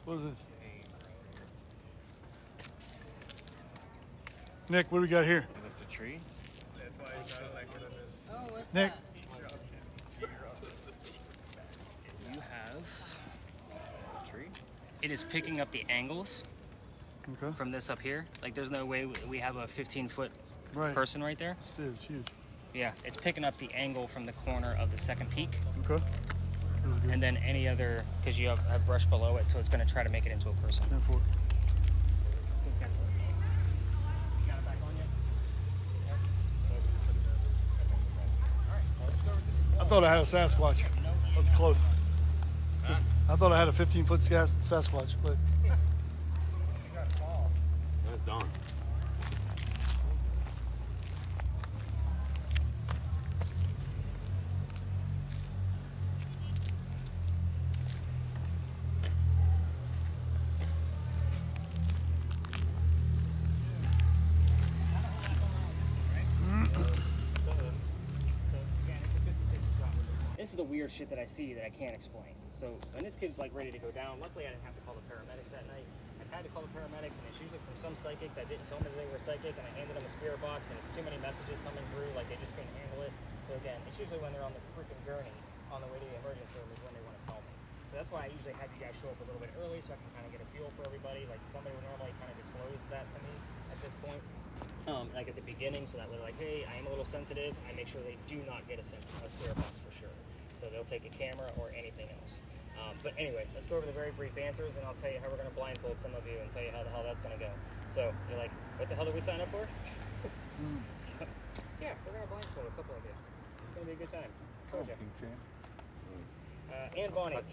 What is this? Nick, what do we got here? Is that the tree? That's why he's not elected on this. Oh, what's Nick. that? You have. A tree? It is picking up the angles Okay. from this up here. Like there's no way we have a 15-foot Right. person right there. This is huge. Yeah, it's picking up the angle from the corner of the second peak. Okay. And then any other, because you have brush below it, so it's going to try to make it into a person. 10-4. Got it back on yet? I thought I had a Sasquatch. That's close. I thought I had a 15-foot Sasquatch, but That's done. This is the weird shit that I see that I can't explain. So when this kid's like ready to go down, luckily I didn't have to call the paramedics that night. I had to call the paramedics, and it's usually from some psychic that didn't tell me they were psychic, and I handed them a spirit box, and it's too many messages coming through, like they just couldn't handle it. So again, it's usually when they're on the freaking gurney on the way to the emergency room is when they want to tell me. So that's why I usually have you guys show up a little bit early so I can kind of get a feel for everybody. Like somebody would normally kind of disclose that to me at this point. Like at the beginning, so that way, like, hey, I am a little sensitive. I make sure they do not get a spirit box for sure. So they'll take a camera or anything else. But anyway, let's go over the very brief answers, and I'll tell you how we're going to blindfold some of you and tell you how the hell that's going to go. So you're like, what the hell did we sign up for? So, yeah, we're going to blindfold a couple of you. It's going to be a good time. Told you. And Bonnie,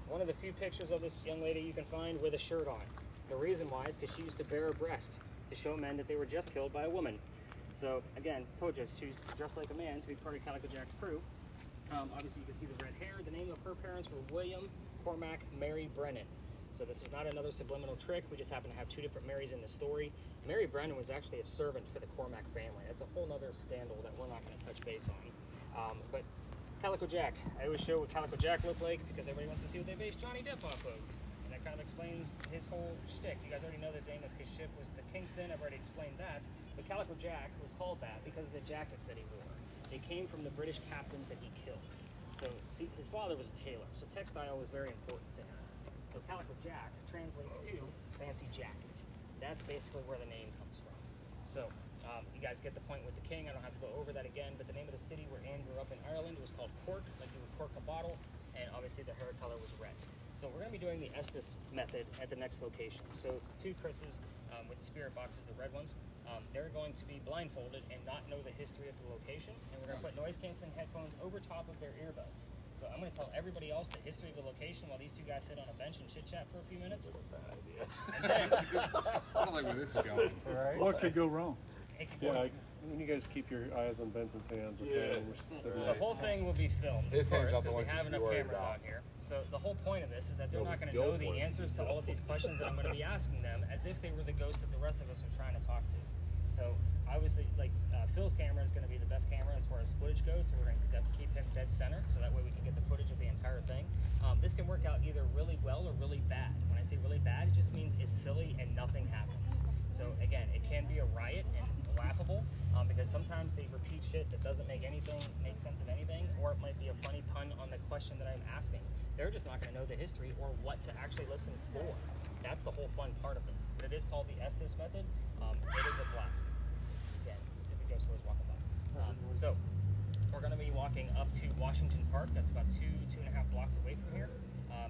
one of the few pictures of this young lady you can find with a shirt on. The reason why is because she used to bare her breast to show men that they were just killed by a woman. So again, told you, she was dressed like a man to be part of Calico Jack's crew. Obviously you can see the red hair. The name of her parents were William, Cormac, Mary Brennan. So this was not another subliminal trick. We just happen to have two different Marys in the story. Mary Brennan was actually a servant for the Cormac family. That's a whole other scandal that we're not going to touch base on. But Calico Jack, I always show what Calico Jack looked like because everybody wants to see what they based Johnny Depp off of. And that kind of explains his whole shtick. You guys already know the name of his ship was the Kingston. I've already explained that. But Calico Jack was called that because of the jackets that he wore. They came from the British captains that he killed. So his father was a tailor, so textile was very important to him. So Calico Jack translates to fancy jacket. That's basically where the name comes from. So you guys get the point with the king. I don't have to go over that again, but the name of the city where Anne grew up in Ireland was called Cork, like you would cork a bottle, and obviously the hair color was red. So we're going to be doing the Estes method at the next location. So two Chris's with the spirit boxes, the red ones. They're going to be blindfolded and not know the history of the location, and we're going to put noise-canceling headphones over top of their earbuds. So I'm going to tell everybody else the history of the location while these two guys sit on a bench and chit-chat for a few minutes. And then, I don't like where this is going. right. What could go wrong? Yeah, when you guys keep your eyes on Benson's hands, okay? The whole thing will be filmed, of course, because we have enough cameras out here. So the whole point of this is that they're not going to know the answers to all of these questions that I'm going to be asking them as if they were the ghost that the rest of us are trying to talk to. So obviously, like Phil's camera is going to be the best camera as far as footage goes, so we're going to keep him dead center, so that way we can get the footage of the entire thing. This can work out either really well or really bad. When I say really bad, it just means it's silly and nothing happens. So again, it can be a riot and laughable because sometimes they repeat shit that doesn't make sense of anything, or it might be a funny pun on the question that I'm asking. They're just not going to know the history or what to actually listen for. That's the whole fun part of this. But it is called the Estes method. It is a blast. Again, stupid ghost stories walking by. So we're going to be walking up to Washington Park. That's about 2.5 blocks away from here.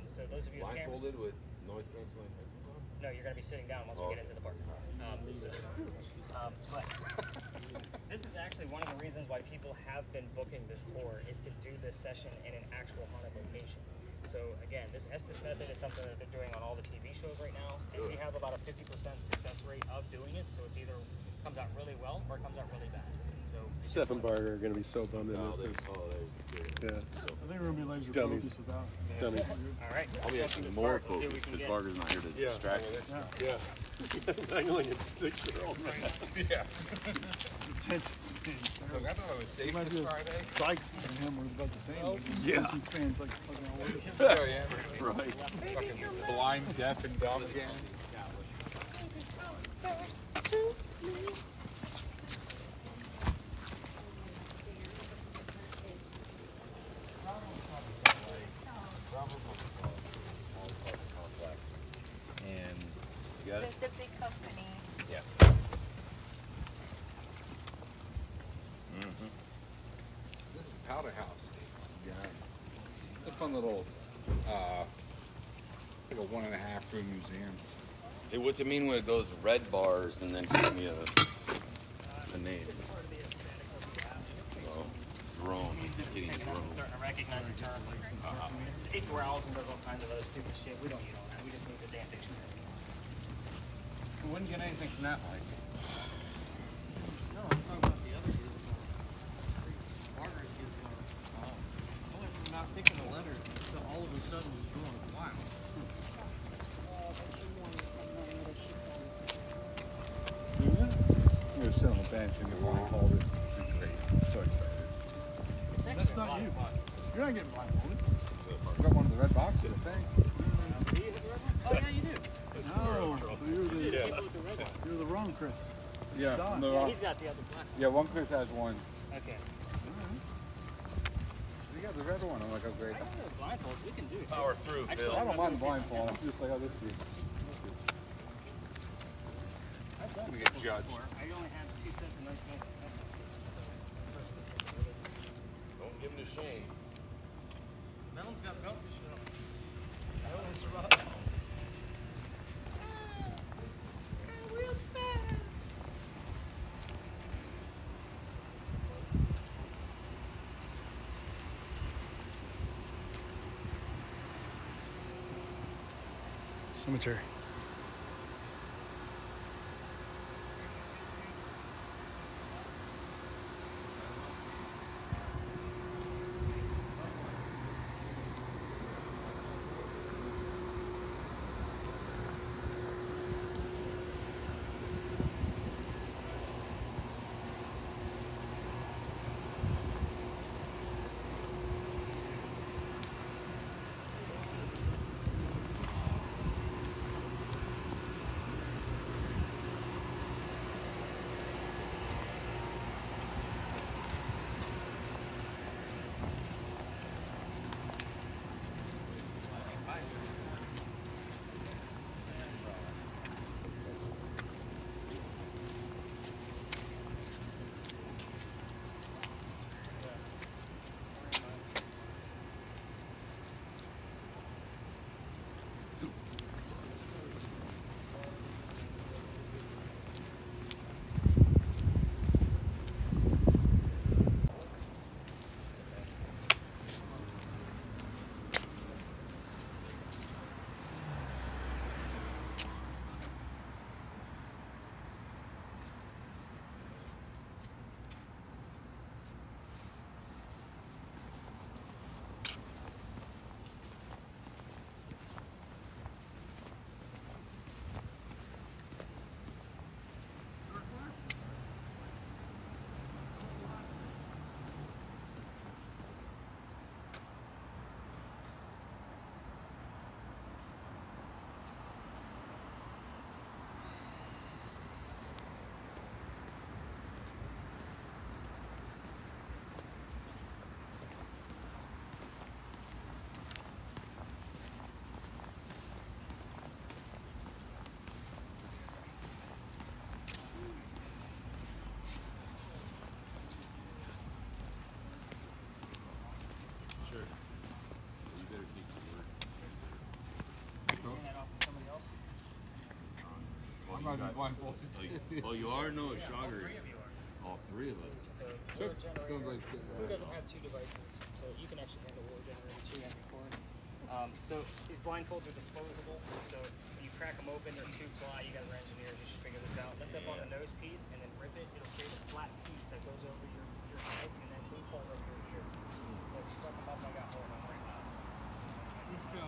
So those of you with cameras, Blindfolded with noise canceling headphones on? no, you're going to be sitting down once we get into the park. But this is actually one of the reasons why people have been booking this tour is to do this session in an actual haunted location. So again, this Estes method is something that they're doing on all the TV shows right now. And we have about a 50% success rate of doing it. So it's either comes out really well or it comes out really bad. So Steph and Barger are going to be so bummed in this. Yeah. I think we're going to be laser Dummies. focused without. Dummies. all right. I'll be actually more focused because Barker's not here to distract me. Yeah. He's angling at the 6-year-old man. Yeah. Attention spans. Look, I thought I was safe Might this be Friday. Sykes and him were about the same. Yeah. Attention spans like fucking all over. Oh, yeah. Right. Fucking blind, deaf, and dumb again. And you got it? Pacific Company. Yeah. This is Powder House. Yeah. It's a fun little It's like a 1.5 room museum. Hey, what's it mean when it goes red bars and then gives me a name? Oh, drone. Getting drone. Starting to recognize a term. It growls and does all kinds of other stupid shit. We don't need all that. We just need the damn dictionary. You wouldn't get anything from that, Mike. No, I'm talking about the other deal. Margaret is I went from not picking a letter to all of a sudden just going wild. You were sitting on the bench and your mom called it. Great. So excited. That's not you. You're not getting blindfolded. You got one of the red boxes, I think. Oh, yeah, you do. No, so you're the wrong Chris. Yeah, Don. no, Yeah, he's got the other black. yeah, one Chris has one. Okay. You got the red one. I'm like, oh great. I got the blindfolds. We can do it. Power through, Phil. I don't mind the blindfold. I'm just like, oh, this is. I've done We get blindfolds judged. before. I only have 2 cents of nice things. Don't give him to Shane. Melon's got belts and shit on. I don't survive. Cemetery. I'm not even blindfolded. Oh, you are? No, Shogger. All 3 of us. So, Sounds like who doesn't have 2 devices? So you can actually handle war generator 2 and record. So these blindfolds are disposable. So when you crack them open, they're 2 ply. You guys are engineers. You should figure this out. Lift up on the nose piece and then rip it. It'll create a flat piece that goes over your eyes and then loophole over your ears. So if you fuck them up, I got hold on right now. Do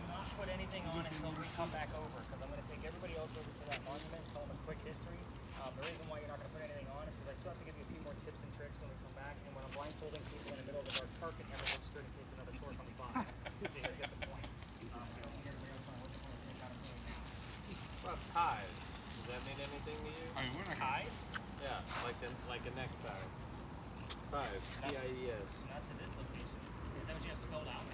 not put anything on until we come back over, because I'm going to take everybody else over to that monument, tell them a quick history. The reason why you're not going to put anything on is because I still have to give you a few more tips and tricks when we come back, and when I'm blindfolding people in the middle of a dark park, it never looks good in case another tour comes by. So you get the point. What about ties? Does that mean anything to you? I mean, we're not Ties? Yeah, like a necktie. Ties. T-I-E-S. Not to this location. Is that what you have spelled out?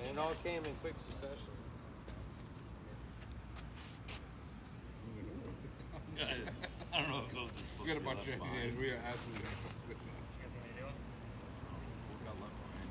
And it all came in quick succession. I don't know if those are supposed We got a to bunch be of left ideas. behind. We are absolutely going to You have anything to do? What got left behind?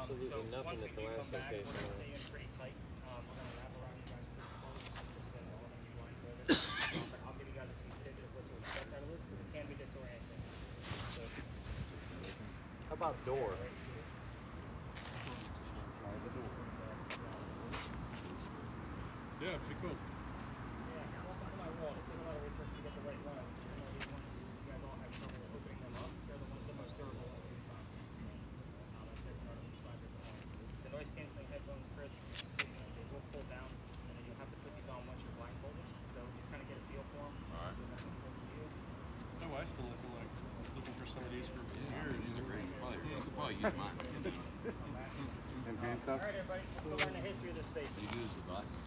absolutely so nothing once we at the do last come back, we're location. going to stay in pretty tight. We're going to wrap around you guys pretty close. Then all of you blindfolded. But I'll give you guys a few tips of what to expect out of this because it can be disorienting. So, How about door? Yeah, pretty cool. yeah, welcome to my world. It took a lot of research to get the right ones. You know, these ones, you guys all have trouble opening them up. They're the most durable ones we've found. That's not each 5 different ones. The noise canceling headphones, Chris, so you know, they will pull down, and then you'll have to put these on once you're blindfolded. So just kind of get a feel for them. Alright. So that's what you're supposed to do. My wife's been looking for some of these for years. These are great. You could probably use mine. And handcuffs? All right, everybody, let's go learn the history of this space. You do this with glasses?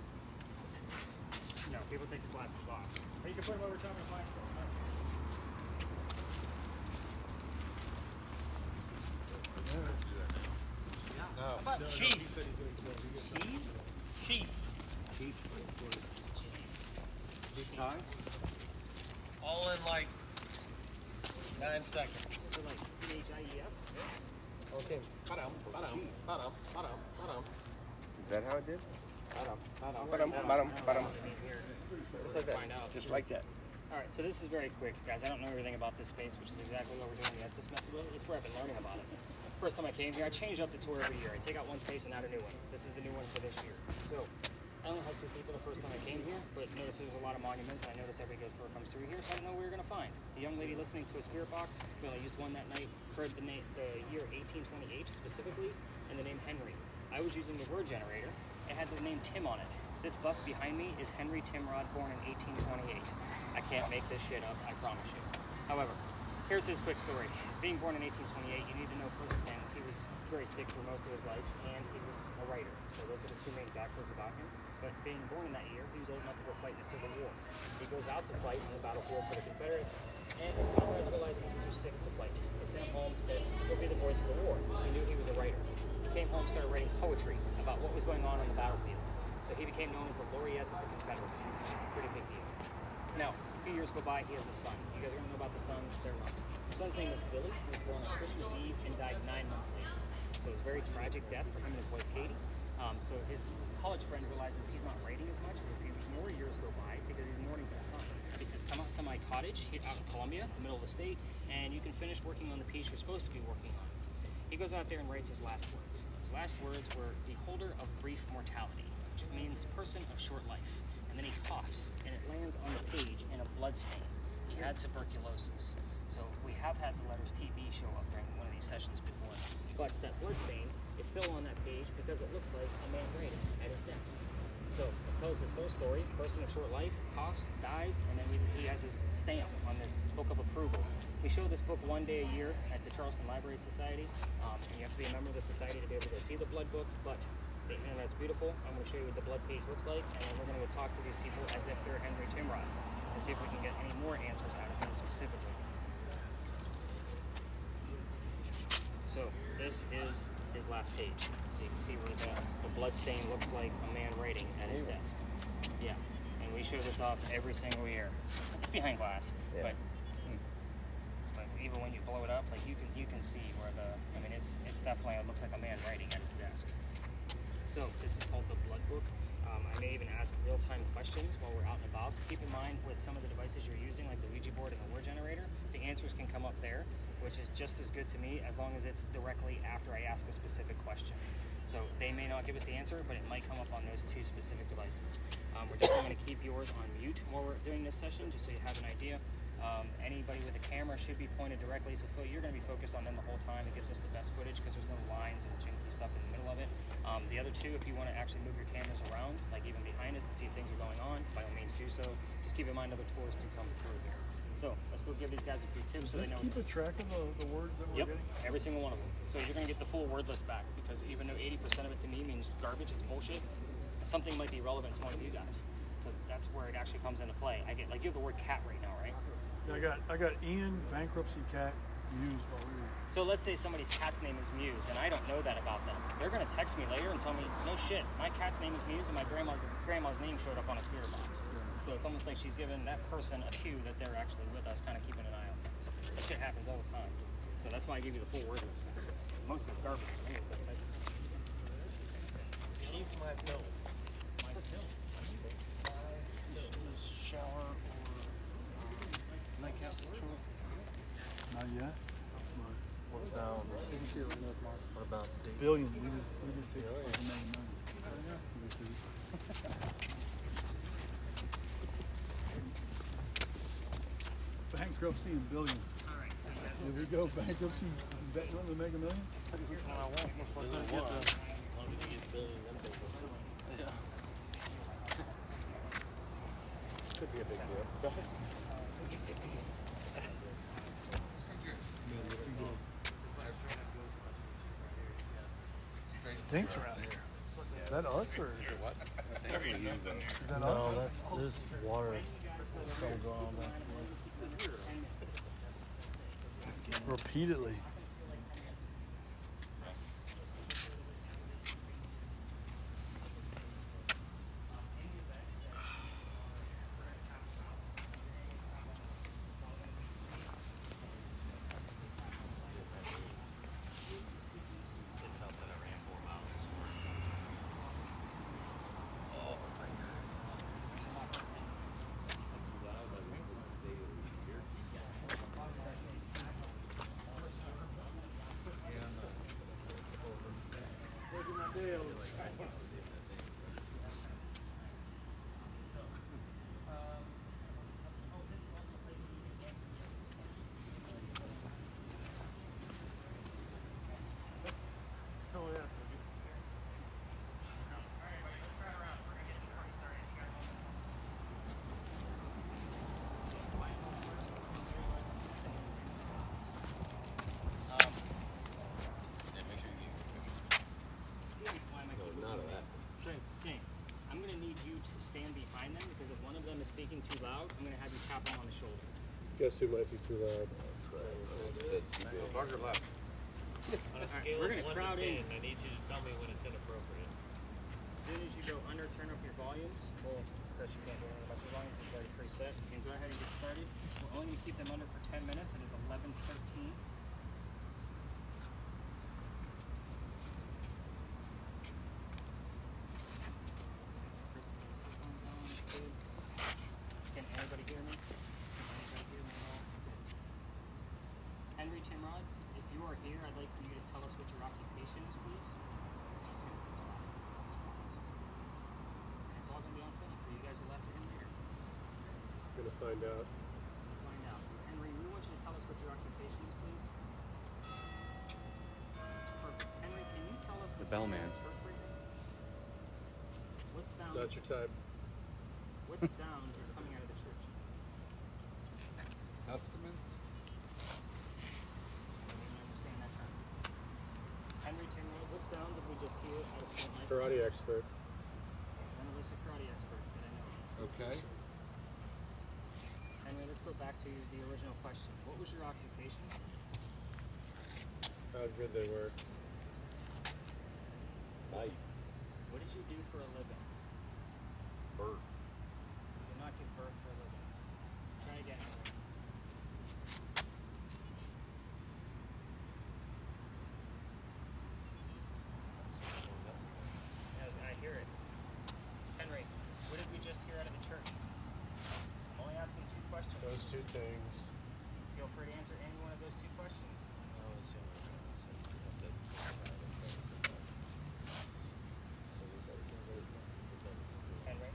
No, people take the glasses off. Or you can put them over top of the microphone. How about Chief? He said he's going to Chief? Chief. Keep ties? All in like 9 seconds. So like CHIEF? Okay. Ba-dum, ba-dum, ba-dum, ba-dum, ba-dum. Is that how it did? Ba-dum, ba-dum, Ba-dum, ba-dum. ba-dum. Just like that. Find out. Just like that. All right, so this is very quick, guys. I don't know everything about this space, which is exactly what we're doing. That's just method. This is where I've been learning about it. First time I came here, I change up the tour every year. I take out one space and add a new one. This is the new one for this year. So I only had 2 people the first time I came here, but notice there's a lot of monuments. I noticed every ghost tour comes through here, so I didn't know what we were going to find. The young lady listening to a spirit box, we only used one that night, heard the year 1828 specifically, and the name Henry. I was using the word generator. It had the name Tim on it. This bust behind me is Henry Timrod, born in 1828. I can't make this shit up, I promise you. However, here's his quick story. Being born in 1828, you need to know first thing, he was very sick for most of his life, and he was a writer. So those are the 2 main factors about him. But being born in that year, he was old enough to go fight in the Civil War. He goes out to fight on the battlefield for the Confederates, and his comrades realize he's too sick to fight. They sent him home, said, "Go be the voice of the war." He knew he was a writer. He came home, started writing poetry about what was going on the battlefield. So he became known as the laureate of the Confederacy. It's a pretty big deal. Now, a few years go by, he has a son. You guys are going to know about the son? They're not. The son's name is Billy. He was born on Christmas Eve and died 9 months later. So it's a very tragic death for him and his wife, Katie. So his college friend realizes he's not writing as much. So a few more years go by because he's mourning his son. He says, "Come out to my cottage out in Columbia, the middle of the state, and you can finish working on the piece you're supposed to be working on." He goes out there and writes his last words. His last words were, "Beholder of brief mortality," which means person of short life. And then he coughs, and it lands on the page in a blood stain. He had tuberculosis. So we have had the letters TB show up during one of these sessions before. But that blood stain is still on that page because it looks like a man writing at his desk. So it tells his whole story. Person of short life, coughs, dies, and then he has his stamp on this book of approval. We show this book 1 day a year at the Charleston Library Society. And you have to be a member of the society to be able to go see the blood book, but the internet's beautiful. I'm going to show you what the blood page looks like, and then we're going to go talk to these people as if they're Henry Timrod and see if we can get any more answers out of them specifically. So this is his last page. So you can see where the blood stain looks like a man writing at his desk. Yeah, and we show this off every single year. It's behind glass, but even when you blow it up, like you can see where it's definitely, it looks like a man writing at his desk. So this is called the blood book. I may even ask real-time questions while we're out and about. So keep in mind with some of the devices you're using, like the Ouija board and the word generator, the answers can come up there, which is just as good to me as long as it's directly after I ask a specific question. So they may not give us the answer, but it might come up on those 2 specific devices. We're definitely going to keep yours on mute while we're doing this session, just so you have an idea. Anybody with a camera should be pointed directly, so Phil, you're going to be focused on them the whole time. It gives us the best footage because there's no lines and jinky stuff in the middle of it. The other 2, if you want to actually move your cameras around, like even behind us to see if things are going on, by all means do so. Just keep in mind other tours do come through here. So let's go give these guys a few tips. Does this keep a track of the words that we're getting? Every single one of them. So you're going to get the full word list back because even though 80% of it to me means garbage, it's bullshit, something might be relevant to one of you guys. So that's where it actually comes into play. I get, like, you have the word cat right now, right? Yeah, I got Ian, bankruptcy, cat, Muse while we were. So let's say somebody's cat's name is Muse, and I don't know that about them. They're going to text me later and tell me, "No shit, my cat's name is Muse, and my grandma's name showed up on a spirit box." So it's almost like she's giving that person a cue that they're actually with us, kind of keeping an eye on things. That shit happens all the time. So that's why I give you the full word list. Most of it's garbage. But Achieved my pills. My pills. Shower or nightcap control? Not yet. What about what about date? Billion. We just hit like $1 million. We just hit. Bankruptcy and billion. All right, so yes. Here we go. Bankruptcy. Is that one of the Mega Millions? No, I won't. As long as I get billions and billions. Yeah. Could be a big deal. Stinks around here. Is that us or? Is that No, us? there's water. Comes on back Repeatedly. Speaking too loud, I'm going to have you tap him on the shoulder. Guess who might be too loud? Bugger left. On a scale we're of gonna 1 crowd to 10, in. I need you to tell me when it's inappropriate. As soon as you go under, turn up your volumes. Well, because you can't go under much volume, it's already preset. You can go ahead and get started. We're only going to keep them under for 10 minutes. It is 11:13. Can anybody hear me? Henry Timrod, if you are here, I'd like for you to tell us what your occupation is, please. It's all going to be on film for you guys who left it in later. Gonna find out. Find out. Henry, we want you to tell us what your occupation is, please. Perfect. Henry, can you tell us what's going on in church right now? What sound? Not your type. What sound is coming out of the church? Testament? Henry Timrod, what sound did we just hear out of St. Michael's? Karate expert. None of us are karate experts that I know. Okay. Henry, let's go back to the original question. What was your occupation? How good they were. Life. What did you do for a living? Birth. You did not give birth for a living. Try again, Henry. Yes, I hear it. Henry, what did we just hear out of the church? I'm only asking two questions. Those two things. Feel free to answer any one of those two questions. Henry?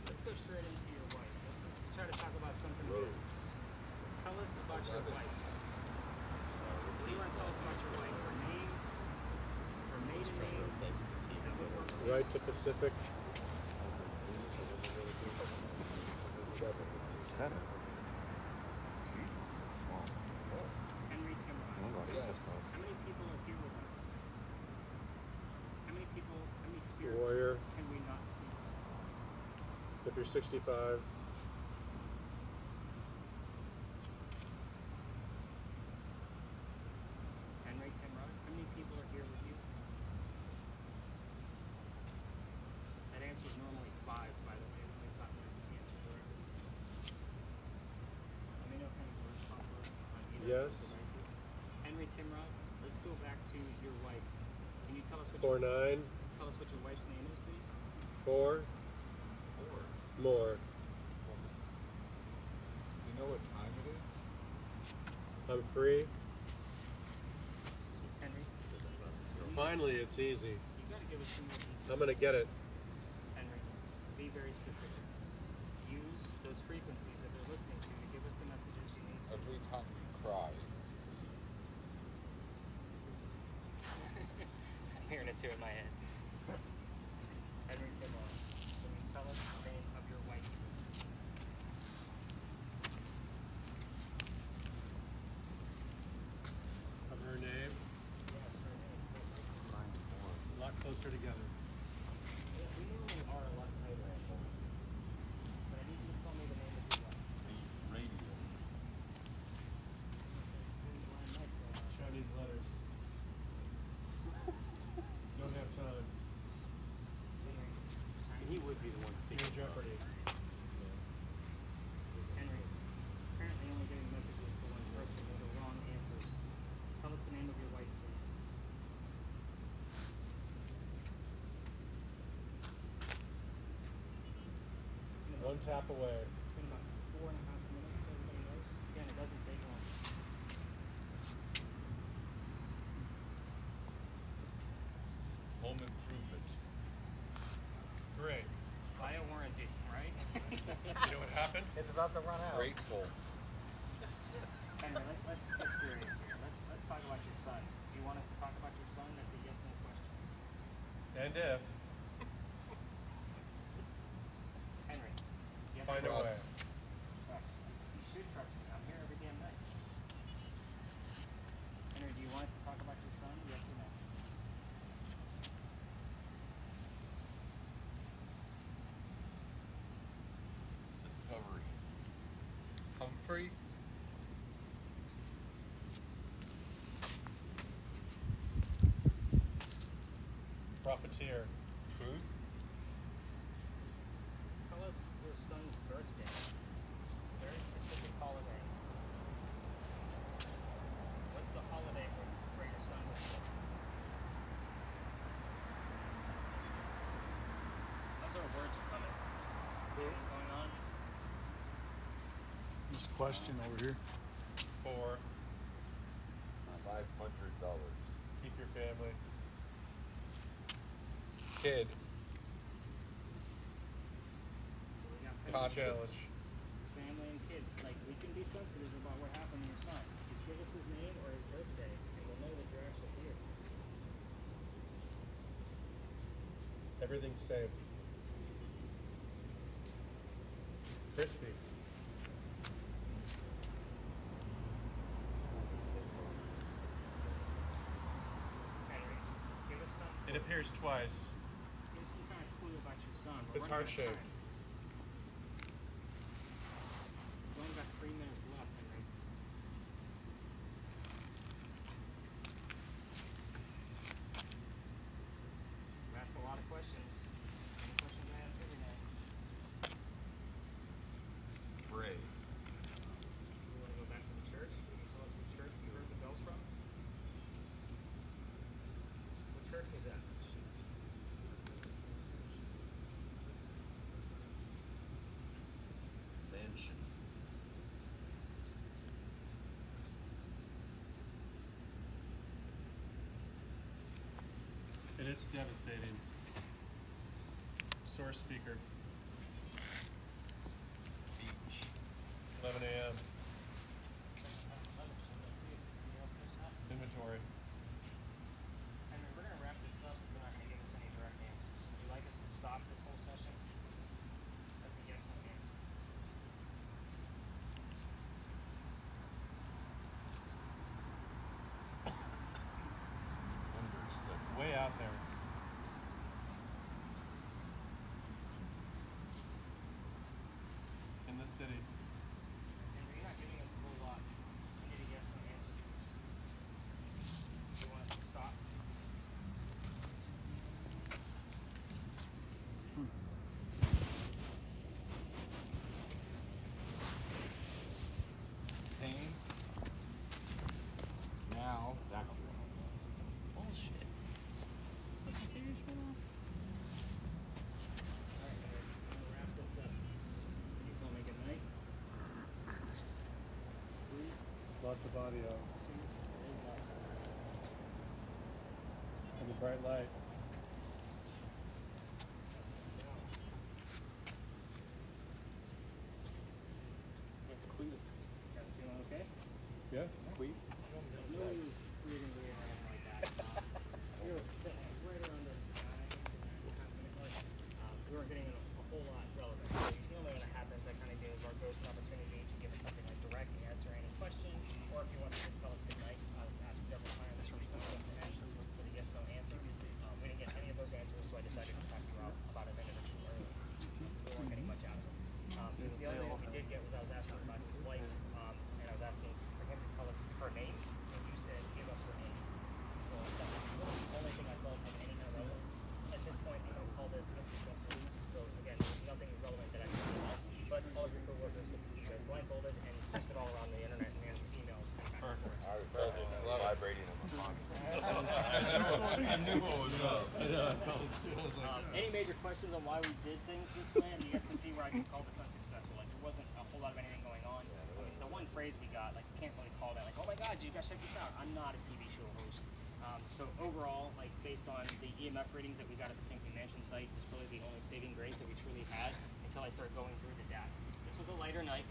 Let's go straight into your wife. Let's try to talk about something new. Tell us about your wife. What do you want to tell us about your wife? Her name? Her maiden name? And what work she Right does? to Pacific. 7. 7. Jesus, small. Henry Timrod. How many people are here with us? How many people, how many spirits Warrior. can we not see? If you're 65. Henry Timrod, how many people are here with you? That answer is normally 5, by the way. When we thought we would answer correctly. Let me know if any words pop up on either of those Yes. devices. Timrod, let's go back to your wife. Can you tell us what 49. Tell us what your wife's name is, please. 4. More. You know what time it is? I'm free. Henry. Finally, it's easy. You gotta give us some more details. I'm gonna get it. Henry, be very specific. Use those frequencies that they're listening to give us the messages you need to. Every time you cry. I'm hearing it too in my head. Henry Timrod, can you tell us the name of your wife, please? Of her name. Yes, her name. A lot closer together. Yeah, we normally are a lot tighter at home. But I need you to tell me the name of your wife. Radio. Chinese letters. Don't have time. He would be the one You're in jeopardy. Henry, apparently only getting messages for one person with the wrong answers. Tell us the name of your wife, please. One tap away. It's been about 4.5 minutes, so everybody knows. Again, it doesn't take long. Home improvement. Great. Bio warranty, right? You know what happened? It's about to run out. Grateful. Henry, let's serious here. Let's talk about your son. Do you want us to talk about your son? That's a yes/no question. And if. Henry, yes Find or a no? way. Trust. You should trust me. I'm here every damn night. Henry, do you want us to talk about your son? Yes or no? Discovery. Humphrey. Profiteer. Truth. Tell us your son's birthday. Very specific holiday. What's the holiday where your son was born? How's our words coming? Anything going on? This question over here. 4. $500. Keep your family. Kid. We got It's a Conscience. challenge. family and kids. Like, we can be sensitive about what happened to your son. Just give us his name or his birthday, and we'll know that you're actually here. Everything's safe. Crispy. Henry, give us some. It appears twice. Give us some kind of clue about your son. We're It's running out of heart-shaped. time. We've only got 3 minutes left, Henry. You've asked a lot of questions. Any questions I ask every night? Bray. You want to go back to the church? Can you tell us what church you heard the bells from? What church was that? Mansion. And it's devastating. Source speaker. Beach. 11 a.m. Inventory. Henry, we're going to wrap this up if you're not going to give us any direct answers. Would you like us to stop this whole session? That's a yes/no answer. Understood. Way out there. In the city. Henry, you're not giving us a whole lot. We need a yes/no answer, please. Do you want us to stop? Pain. Now lots of audio. And the bright light. Feeling okay? Yeah? Tweet. No use breathing weird or anything like that. We were sitting right around the 9-10 minute mark. We weren't getting a whole lot relevant. So normally when it happens, I kind of give our ghost an opportunity to give us something like direct answer any question, or if you want to just tell us good night, I've asked several times for information with a yes/no answer. We didn't get any of those answers, so I decided to talk you out about a minute or two early. We weren't getting much out of it. The only thing we did get was I was asking about his wife, and I was asking for him to tell us her name, and you said give us her name. So that's really the only thing I felt had any kind of relevance. At this point, you can call this unsuccessful. So again, there's nothing relevant that I can see about. But all of your coworkers get to see you guys blindfolded and post it all around the internet and emails. Perfect. I felt it vibrating in my pocket. I knew what was up. I know, I felt it too. I was like, Any major questions on why we did things this way? And you guys can see where I can call this unsuccessful. Like there wasn't a whole lot of anything going on. I mean, the one phrase we got, like you can't really call that like, oh my God, you guys check this out. I'm not a TV show host. So overall, like based on the EMF ratings that we got at the Pinkley Mansion site, was really the only saving grace that we truly had until I started going through the data. This was a lighter night.